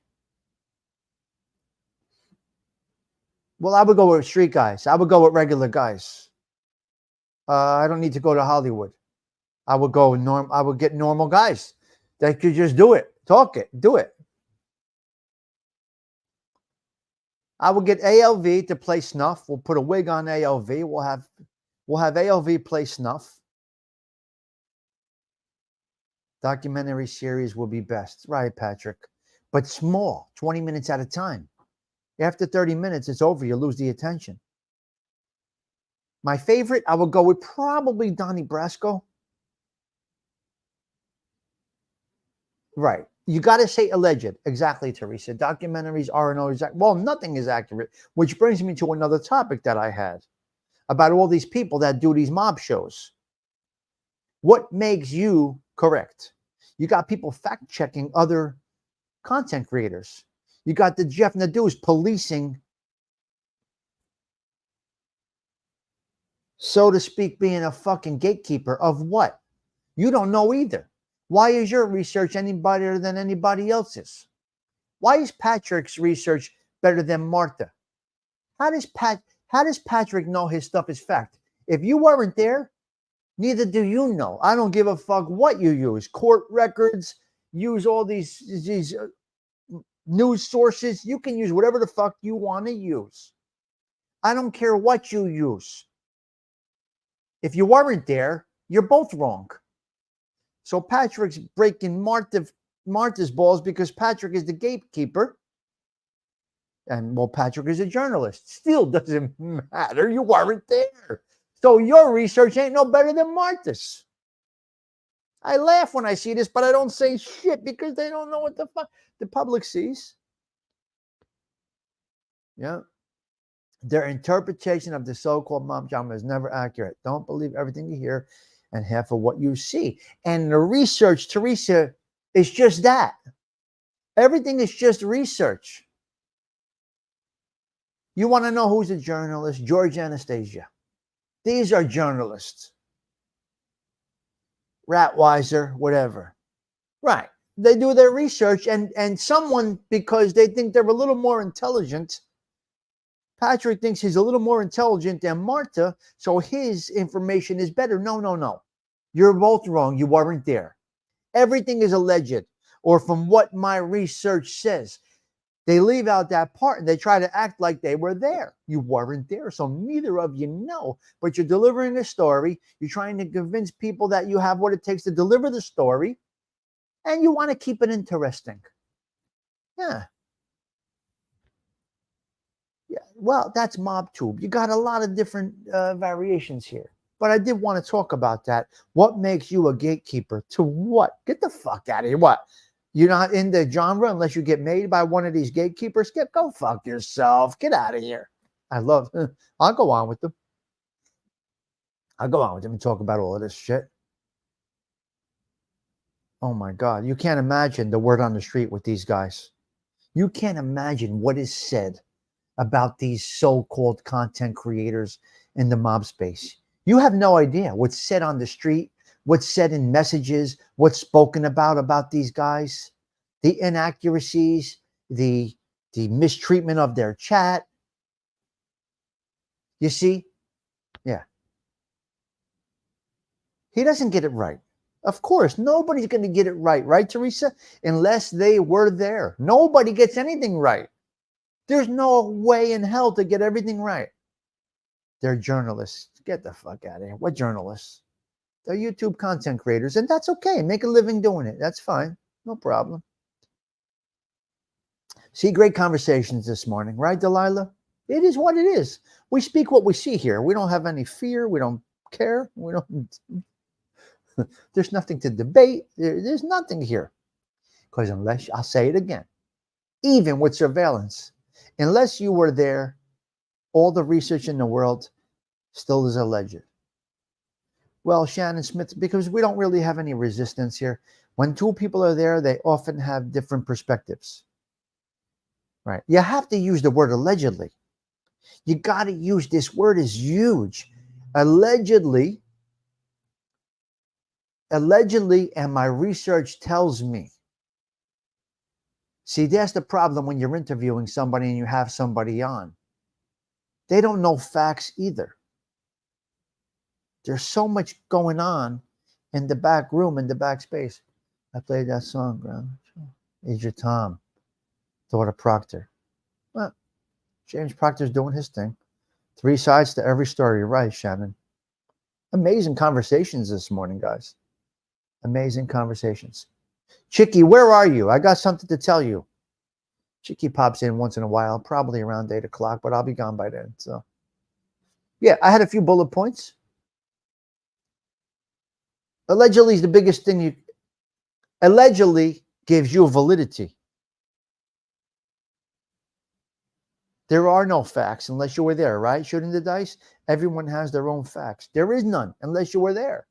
Well, I would go with street guys. I would go with regular guys. I don't need to go to Hollywood. I would get normal guys that could just do it, talk it, do it. I would get ALV to play Snuff. We'll put a wig on ALV. We'll have ALV play Snuff. Documentary series will be best, right, Patrick? But small, 20 minutes at a time. After 30 minutes, it's over. You lose the attention. My favorite, I would go with probably Donnie Brasco. Right. You got to say alleged. Exactly, Teresa. Documentaries aren't always accurate. Well, nothing is accurate, which brings me to another topic that I had about all these people that do these mob shows. What makes you correct? You got people fact-checking other content creators. You got the Jeff Nadeau's policing so to speak, being a fucking gatekeeper of what? You don't know either. Why is your research any better than anybody else's? Why is Patrick's research better than Martha? How does Patrick know his stuff is fact? If you weren't there, neither do you know. I don't give a fuck what you use. Court records, use all these news sources. You can use whatever the fuck you want to use. I don't care what you use. If you weren't there, you're both wrong. So Patrick's breaking Martha's balls because Patrick is the gatekeeper. And well, Patrick is a journalist. Still doesn't matter. You weren't there. So your research ain't no better than Martha's. I laugh when I see this, but I don't say shit because they don't know what the fuck the public sees. Yeah. Their interpretation of the so-called mob genre is never accurate. Don't believe everything you hear and half of what you see. And the research, Teresa, is just that. Everything is just research. You want to know who's a journalist? George Anastasia. These are journalists. Ratweiser, whatever. Right. They do their research and someone, because they think they're a little more intelligent, Patrick thinks he's a little more intelligent than Martha, so his information is better. No. You're both wrong. You weren't there. Everything is alleged, or from what my research says. They leave out that part and they try to act like they were there. You weren't there, so neither of you know. But you're delivering a story. You're trying to convince people that you have what it takes to deliver the story, and you want to keep it interesting. Yeah. Well, that's MobTube. You got a lot of different variations here. But I did want to talk about that. What makes you a gatekeeper to what? Get the fuck out of here. What? You're not in the genre unless you get made by one of these gatekeepers? Go fuck yourself. Get out of here. I'll go on with them. I'll go on with them and talk about all of this shit. Oh my God. You can't imagine the word on the street with these guys. You can't imagine what is said about these so-called content creators in the mob space. You have no idea what's said on the street, what's said in messages, what's spoken about these guys, the inaccuracies, the mistreatment of their chat. You see? Yeah. He doesn't get it right. Of course, nobody's going to get it right, Teresa? Unless they were there. Nobody gets anything right. There's no way in hell to get everything right. They're journalists. Get the fuck out of here. What journalists? They're YouTube content creators, and that's okay. Make a living doing it. That's fine. No problem. See, great conversations this morning, right, Delilah? It is what it is. We speak what we see here. We don't have any fear. We don't care. We don't. There's nothing to debate. There's nothing here. Because unless, I'll say it again, even with surveillance, unless you were there, all the research in the world still is alleged. Well, Shannon Smith, because we don't really have any resistance here. When two people are there, they often have different perspectives. Right? You have to use the word allegedly. You got to use, this word is huge. Allegedly, and my research tells me. See, that's the problem when you're interviewing somebody and you have somebody on. They don't know facts either. There's so much going on in the back room, in the back space. I played that song, Grandma. Asia Tom, daughter Proctor. Well, James Proctor's doing his thing. 3 sides to every story. You're right, Shannon. Amazing conversations this morning, guys. Amazing conversations. Chicky, where are you? I got something to tell you. Chicky pops in once in a while, probably around 8 o'clock, but I'll be gone by then. So, yeah, I had a few bullet points. Allegedly is the biggest thing allegedly gives you validity. There are no facts unless you were there, right? Shooting the dice, everyone has their own facts. There is none unless you were there.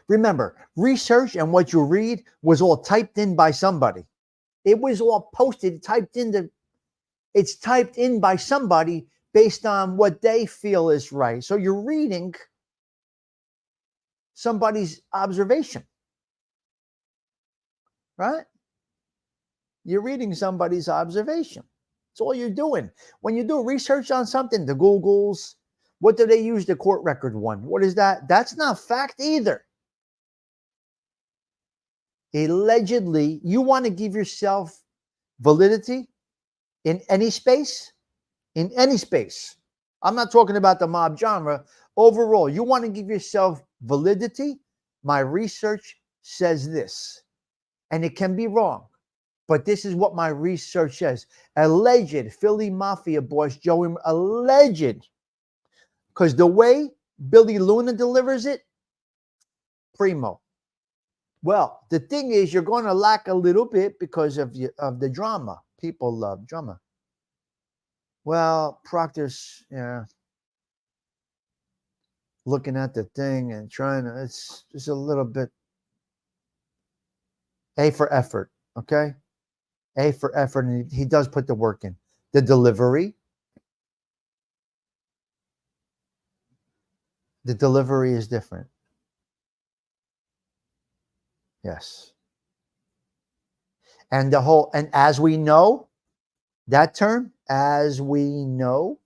Remember, research and what you read was all typed in by somebody. It was all posted, it's typed in by somebody based on what they feel is right. So you're reading somebody's observation, right? You're reading somebody's observation. That's all you're doing. When you do research on something, the Googles, what do they use the court record one? What is that? That's not fact either. Allegedly, you want to give yourself validity in any space, in any space. I'm not talking about the mob genre. Overall, you want to give yourself validity. My research says this, and it can be wrong, but this is what my research says. Alleged Philly Mafia boss Joey, alleged, because the way Billy Luna delivers it, primo. Well, the thing is, you're going to lack a little bit because of the drama. People love drama. Well, Proctor's, looking at the thing and trying to, it's just a little bit A for effort, okay? A for effort, and he does put the work in. The delivery is different. Yes. And and as we know, that term, as we know,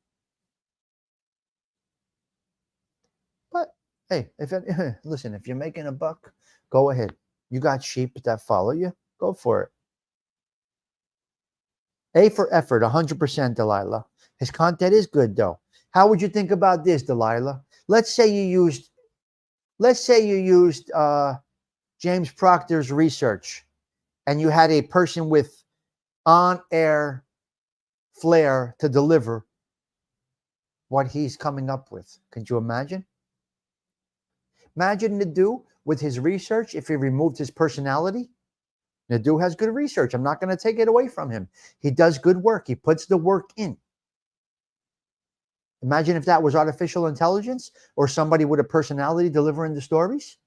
but hey, listen, if you're making a buck, go ahead. You got sheep that follow you, go for it. A for effort, 100%, Delilah. His content is good, though. How would you think about this, Delilah? Let's say you used James Proctor's research, and you had a person with on-air flair to deliver what he's coming up with. Could you imagine? Imagine Nadeau with his research if he removed his personality. Nadeau has good research. I'm not going to take it away from him. He does good work. He puts the work in. Imagine if that was artificial intelligence or somebody with a personality delivering the stories,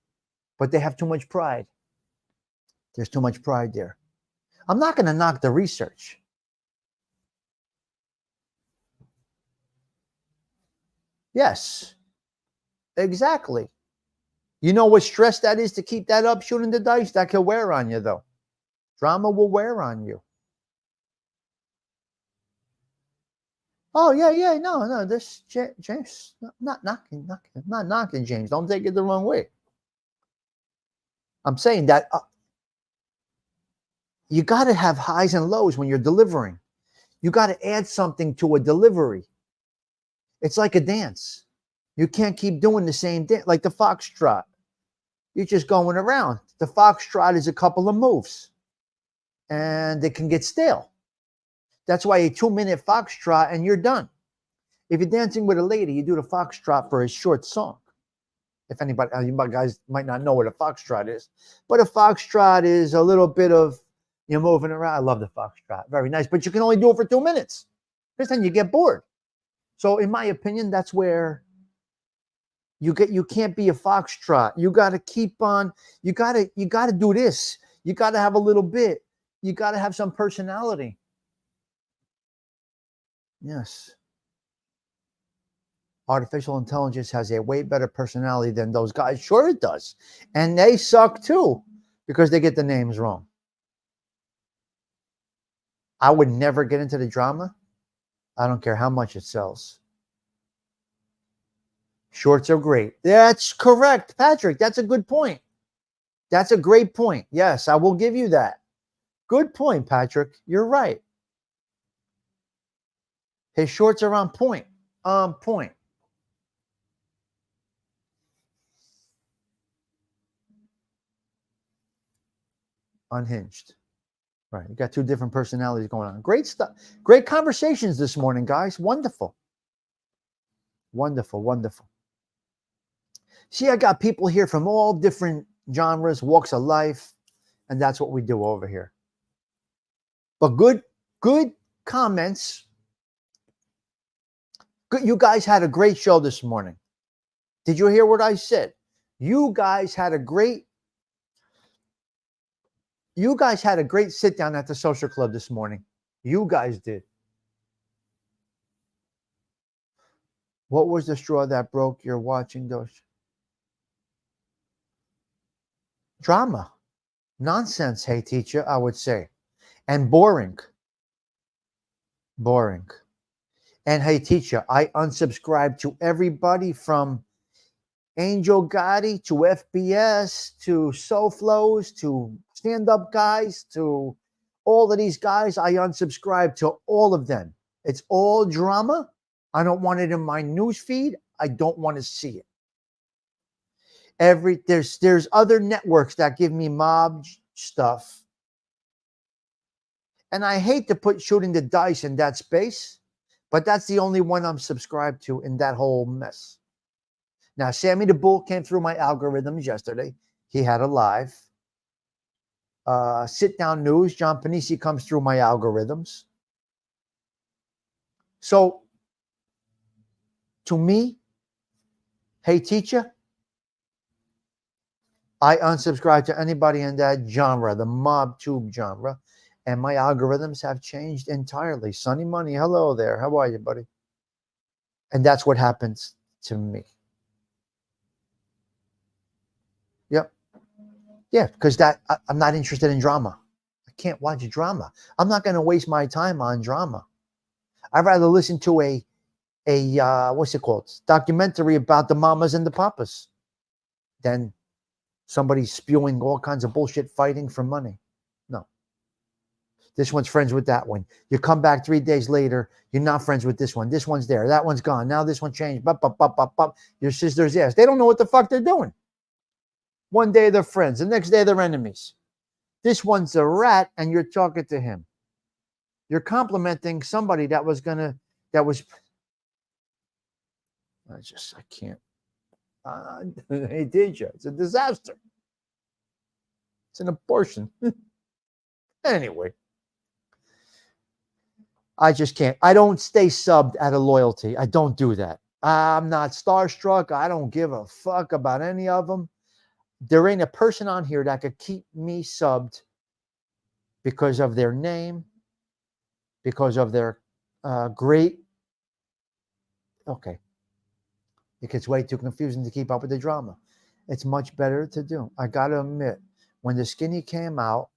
but they have too much pride. There's too much pride there. I'm not going to knock the research. Yes, exactly. You know what stress that is to keep that up, shooting the dice? That can wear on you, though. Drama will wear on you. Oh, yeah, no, this James, not knocking James. Don't take it the wrong way. I'm saying that you got to have highs and lows when you're delivering. You got to add something to a delivery. It's like a dance. You can't keep doing the same dance, like the foxtrot. You're just going around. The foxtrot is a couple of moves, and it can get stale. That's why a 2-minute foxtrot and you're done. If you're dancing with a lady, you do the foxtrot for a short song. If anybody, you guys might not know what a foxtrot is, but a foxtrot is a little bit of you're moving around. I love the foxtrot, very nice, but you can only do it for 2 minutes. This time you get bored. So, in my opinion, that's where you can't be a foxtrot. You got to keep on. You got to do this. You got to have a little bit. You got to have some personality. Yes. Artificial intelligence has a way better personality than those guys. Sure it does. And they suck too because they get the names wrong. I would never get into the drama. I don't care how much it sells. Shorts are great. That's correct, Patrick. That's a good point. That's a great point. Yes, I will give you that. Good point, Patrick. You're right. His shorts are on point. On point. Unhinged. Right. You got two different personalities going on. Great stuff. Great conversations this morning, guys. Wonderful. Wonderful, wonderful. See, I got people here from all different genres, walks of life, and that's what we do over here. But good comments. Good, you guys had a great show this morning. Did you hear what I said? You guys had a great sit down at the social club this morning. You guys did. What was the straw that broke your watching those? Drama. Nonsense, hey teacher, I would say. And boring. Boring. And hey teacher, I unsubscribe to everybody from Angel Gotti to FBS to SoFlows to stand up guys to all of these guys. I unsubscribe to all of them. It's all drama. I don't want it in my news feed. I don't want to see it. There's other networks that give me mob stuff. And I hate to put shooting the dice in that space, but that's the only one I'm subscribed to in that whole mess. Now, Sammy the Bull came through my algorithms yesterday. He had a live. Sit Down News, John Panisi comes through my algorithms. So, to me, hey teacher, I unsubscribe to anybody in that genre, the mob tube genre, and my algorithms have changed entirely. Sonny Money, hello there. How are you, buddy? And that's what happens to me. Yep. Yeah, because I'm not interested in drama. I can't watch drama. I'm not going to waste my time on drama. I'd rather listen to a what's it called? Documentary about the mamas and the papas than somebody spewing all kinds of bullshit fighting for money. No. This one's friends with that one. You come back 3 days later, you're not friends with this one. This one's there. That one's gone. Now this one changed. Bup, bup, bup, bup, bup. Your sister's ass. They don't know what the fuck they're doing. One day they're friends. The next day they're enemies. This one's a rat and you're talking to him. You're complimenting somebody I can't. Hey, did you? It's a disaster. It's an abortion. Anyway. I just can't. I don't stay subbed out of loyalty. I don't do that. I'm not starstruck. I don't give a fuck about any of them. There ain't a person on here that could keep me subbed because of their name, because of their great. Okay. It gets way too confusing to keep up with the drama. It's much better to do. I got to admit, when the skinny came out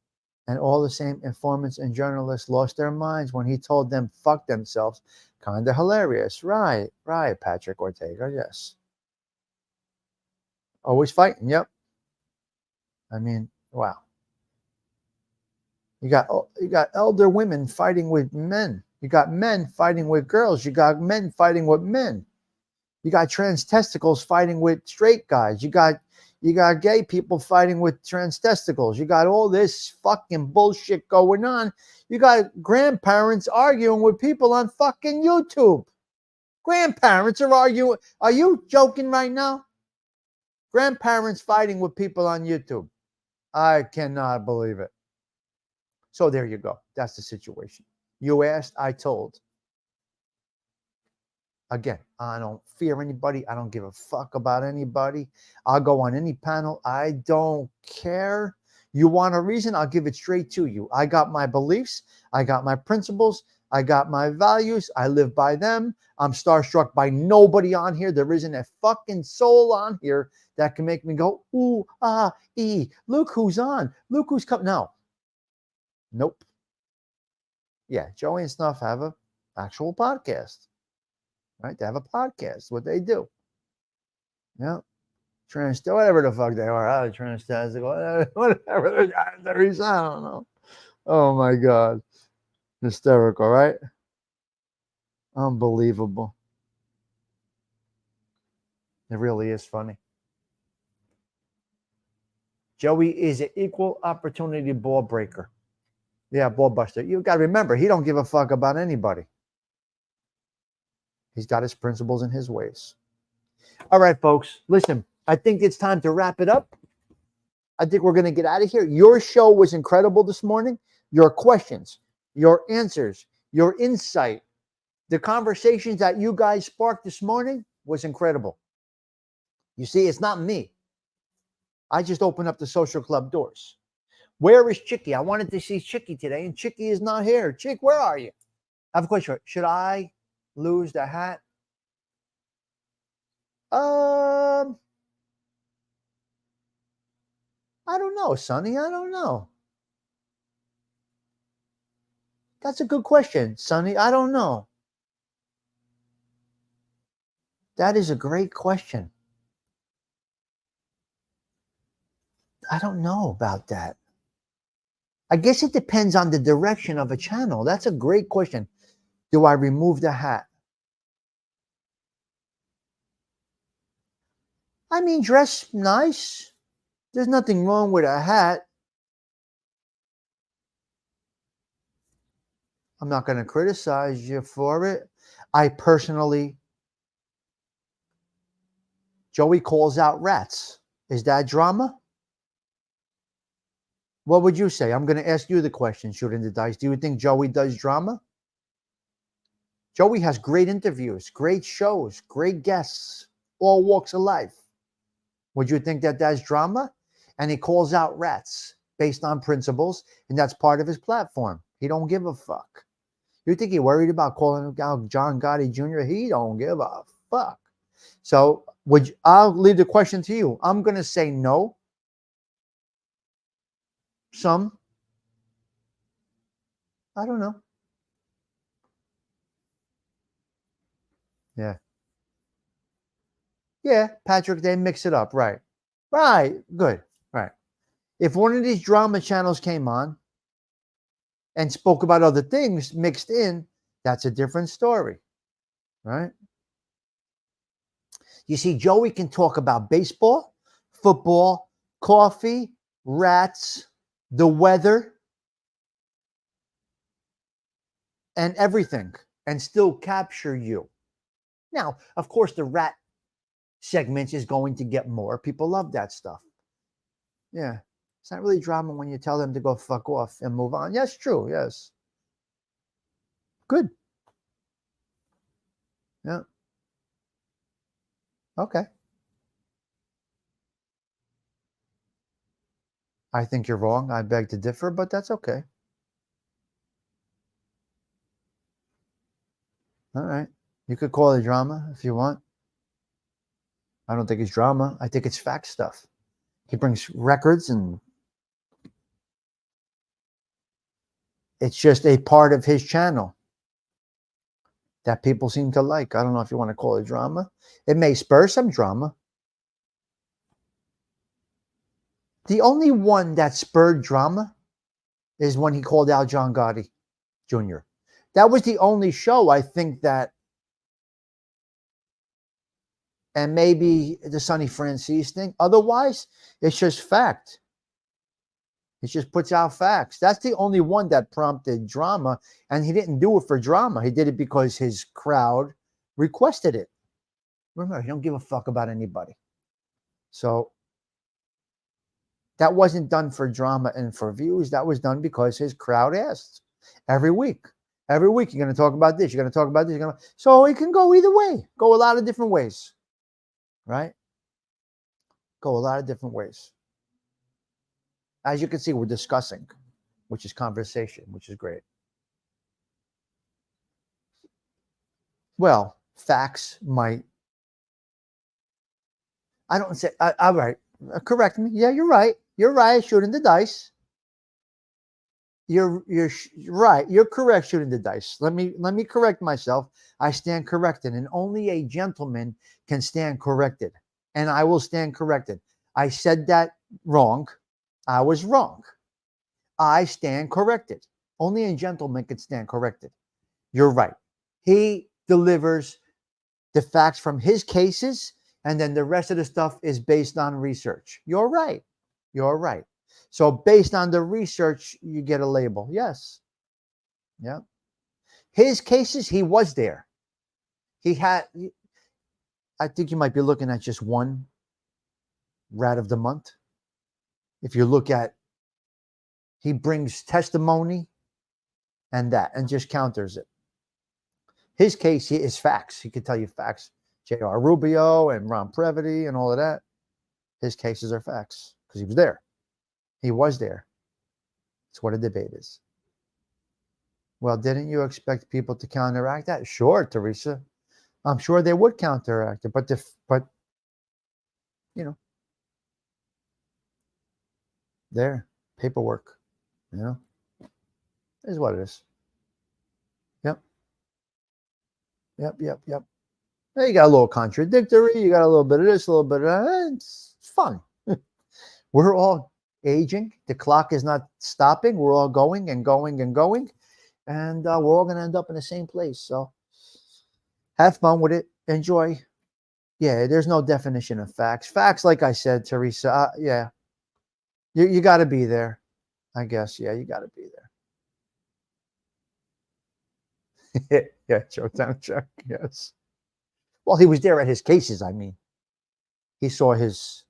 and all the same informants and journalists lost their minds when he told them fuck themselves, kind of hilarious. Right, Patrick Ortega, yes. Always fighting, yep. I mean, wow. You got elder women fighting with men. You got men fighting with girls. You got men fighting with men. You got trans testicles fighting with straight guys. You got gay people fighting with trans testicles. You got all this fucking bullshit going on. You got grandparents arguing with people on fucking YouTube. Grandparents are arguing. Are you joking right now? Grandparents fighting with people on YouTube. I cannot believe it. So there you go. That's the situation. You asked, I told. Again, I don't fear anybody. I don't give a fuck about anybody. I'll go on any panel. I don't care. You want a reason? I'll give it straight to you. I got my beliefs. I got my principles. I got my values. I live by them. I'm starstruck by nobody on here. There isn't a fucking soul on here that can make me go, ooh, ah, ee. Look who's on. Look who's coming. No. Nope. Yeah, Joey and Snuff have an actual podcast. Right? They have a podcast. What they do. Yeah. Whatever the fuck they are. Transtestical. Whatever. I don't know. Oh my God. Hysterical, right? Unbelievable. It really is funny. Joey is an equal opportunity ball breaker. Yeah, ball buster. You got to remember, he don't give a fuck about anybody. He's got his principles and his ways. All right, folks. Listen, I think it's time to wrap it up. I think we're going to get out of here. Your show was incredible this morning. Your questions, your answers, your insight, the conversations that you guys sparked this morning was incredible. You see, it's not me. I just opened up the social club doors. Where is Chicky? I wanted to see Chicky today, and Chicky is not here. Chick, where are you? I have a question. Should I lose the hat? I don't know, Sonny. I don't know. That's a good question, Sonny. I don't know. That is a great question. I don't know about that. I guess it depends on the direction of a channel. That's a great question. Do I remove the hat? I mean, dress nice. There's nothing wrong with a hat. I'm not going to criticize you for it. I personally, Joey calls out rats. Is that drama? What would you say? I'm going to ask you the question, shooting the dice. Do you think Joey does drama? Joey has great interviews, great shows, great guests, all walks of life. Would you think that that's drama? And he calls out rats based on principles, and that's part of his platform. He don't give a fuck. You think he worried about calling out John Gotti Jr.? He don't give a fuck. So I'll leave the question to you. I'm going to say no. Some. I don't know. Yeah. Yeah, Patrick, they mix it up. Right. Right. Good. Right. If one of these drama channels came on and spoke about other things mixed in, that's a different story. Right. You see, Joey can talk about baseball, football, coffee, rats, the weather, and everything, and still capture you. Now, of course, the rat segment is going to get more. People love that stuff. Yeah. It's not really drama when you tell them to go fuck off and move on. Yes, true. Yes. Good. Yeah. Okay. I think you're wrong. I beg to differ, but that's okay. All right. You could call it drama if you want. I don't think it's drama. I think it's fact stuff. He brings records, and it's just a part of his channel that people seem to like. I don't know if you want to call it drama. It may spur some drama. The only one that spurred drama is when he called out John Gotti Jr. That was the only show, I think, that, and maybe the Sonny Francis thing. Otherwise, it's just fact. It just puts out facts. That's the only one that prompted drama, and he didn't do it for drama. He did it because his crowd requested it. Remember, he don't give a fuck about anybody. So that wasn't done for drama and for views. That was done because his crowd asked every week. Every week, you're going to talk about this. You're going to talk about this. So it can go either way. Go a lot of different ways. Right? Go a lot of different ways. As you can see, we're discussing, which is conversation, which is great. Well, facts might. I don't say. All right. Correct me. Yeah, you're right. You're right. Shooting the dice. You're right. You're correct. Shooting the dice. Let me correct myself. I stand corrected, and only a gentleman can stand corrected, and I will stand corrected. I said that wrong. I was wrong. I stand corrected. Only a gentleman can stand corrected. You're right. He delivers the facts from his cases, and then the rest of the stuff is based on research. You're right. You're right. So based on the research, you get a label. Yes. Yeah. His cases, he was there. He had, I think you might be looking at just one rat of the month. If you look at, he brings testimony and that, and just counters it. His case is facts. He could tell you facts. J.R. Rubio and Ron Previty and all of that. His cases are facts because he was there. He was there. That's what a debate is. Well, didn't you expect people to counteract that? Sure, Teresa. I'm sure they would counteract it, but there, paperwork, is what it is. Yep. Now you got a little contradictory. You got a little bit of this, a little bit of that. It's fun. We're all aging. The clock is not stopping. We're all going and going and going. And we're all going to end up in the same place. So have fun with it. Enjoy. Yeah, there's no definition of facts. Facts, like I said, Teresa, yeah. You got to be there, I guess. Yeah, you got to be there. Yeah, Joe Townchuck, yes. Well, he was there at his cases, I mean. He saw his...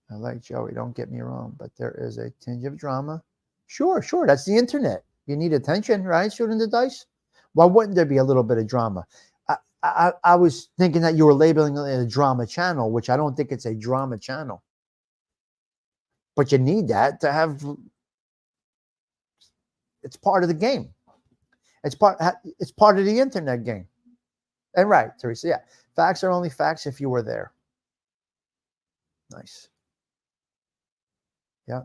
I like Joey, don't get me wrong, but there is a tinge of drama. Sure, that's the internet. You need attention, right? Shooting the dice. Why wouldn't there be a little bit of drama? I was thinking that you were labeling it a drama channel, which I don't think it's a drama channel. But you need that to have... It's part of the game. It's part of the internet game. And right, Teresa, yeah. Facts are only facts if you were there. Nice. Yeah.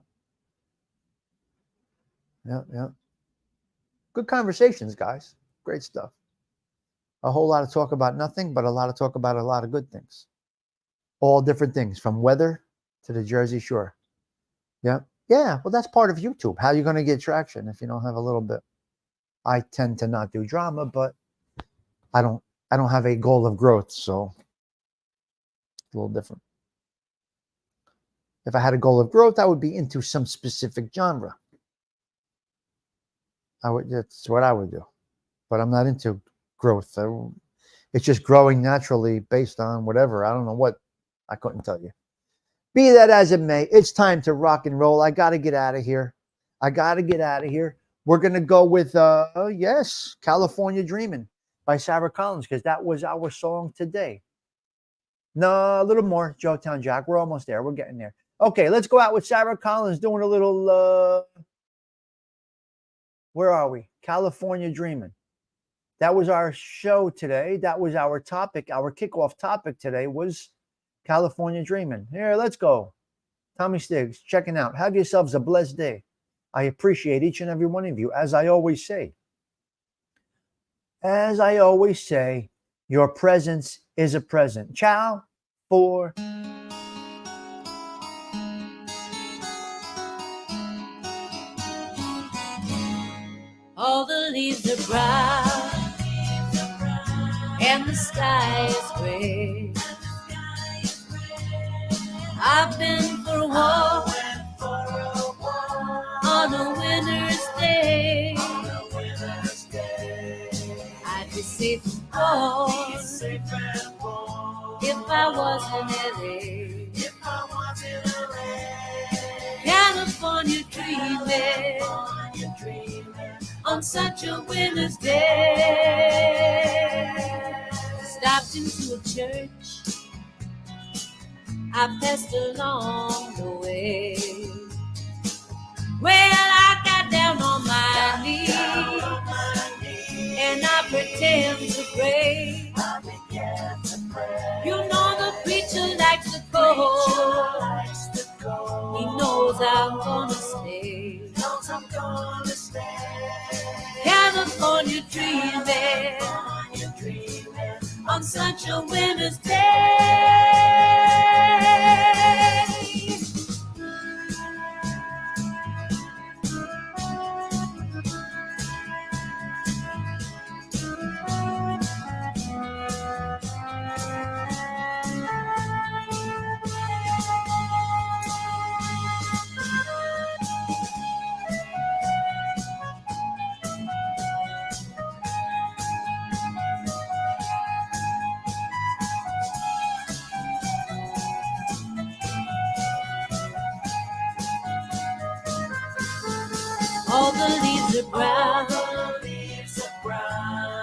Good conversations, guys. Great stuff. A whole lot of talk about nothing, but a lot of talk about a lot of good things. All different things, from weather to the Jersey Shore. Yeah. Well, that's part of YouTube. How are you going to get traction if you don't have a little bit? I tend to not do drama, but I don't have a goal of growth, so it's a little different. If I had a goal of growth, I would be into some specific genre. That's what I would do. But I'm not into growth. It's just growing naturally based on whatever. I don't know what. I couldn't tell you. Be that as it may, it's time to rock and roll. I got to get out of here. We're going to go with, yes, California Dreamin' by Sarah Collins, because that was our song today. No, a little more, Joe Town Jack. We're almost there. We're getting there. Okay, let's go out with Sarah Collins doing a little, where are we? California Dreamin'. That was our show today. That was our topic. Our kickoff topic today was California Dreamin'. Here, let's go. Tommy Stigs, checking out. Have yourselves a blessed day. I appreciate each and every one of you, as I always say. Your presence is a present. Ciao for... All the leaves are brown and the sky is gray. I've been for a walk on a winter's day. I'd be safe and warm if I was in LA. California dreaming on such a winter's day. Stopped into a church, I passed along the way. Well, I got down on my knees and I pretend to pray. You know the preacher likes to go. He knows I'm gonna stay. California dreaming on such a winter's day. All the leaves are brown,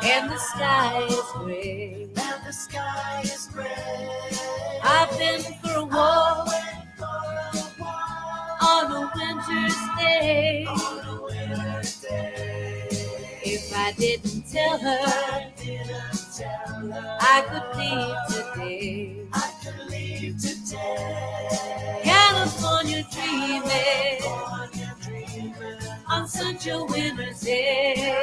and the sky is gray. I've been for a walk on a winter's day. If I didn't tell her I could leave today. I could leave today. California dreaming California dreaming on such a winter's day.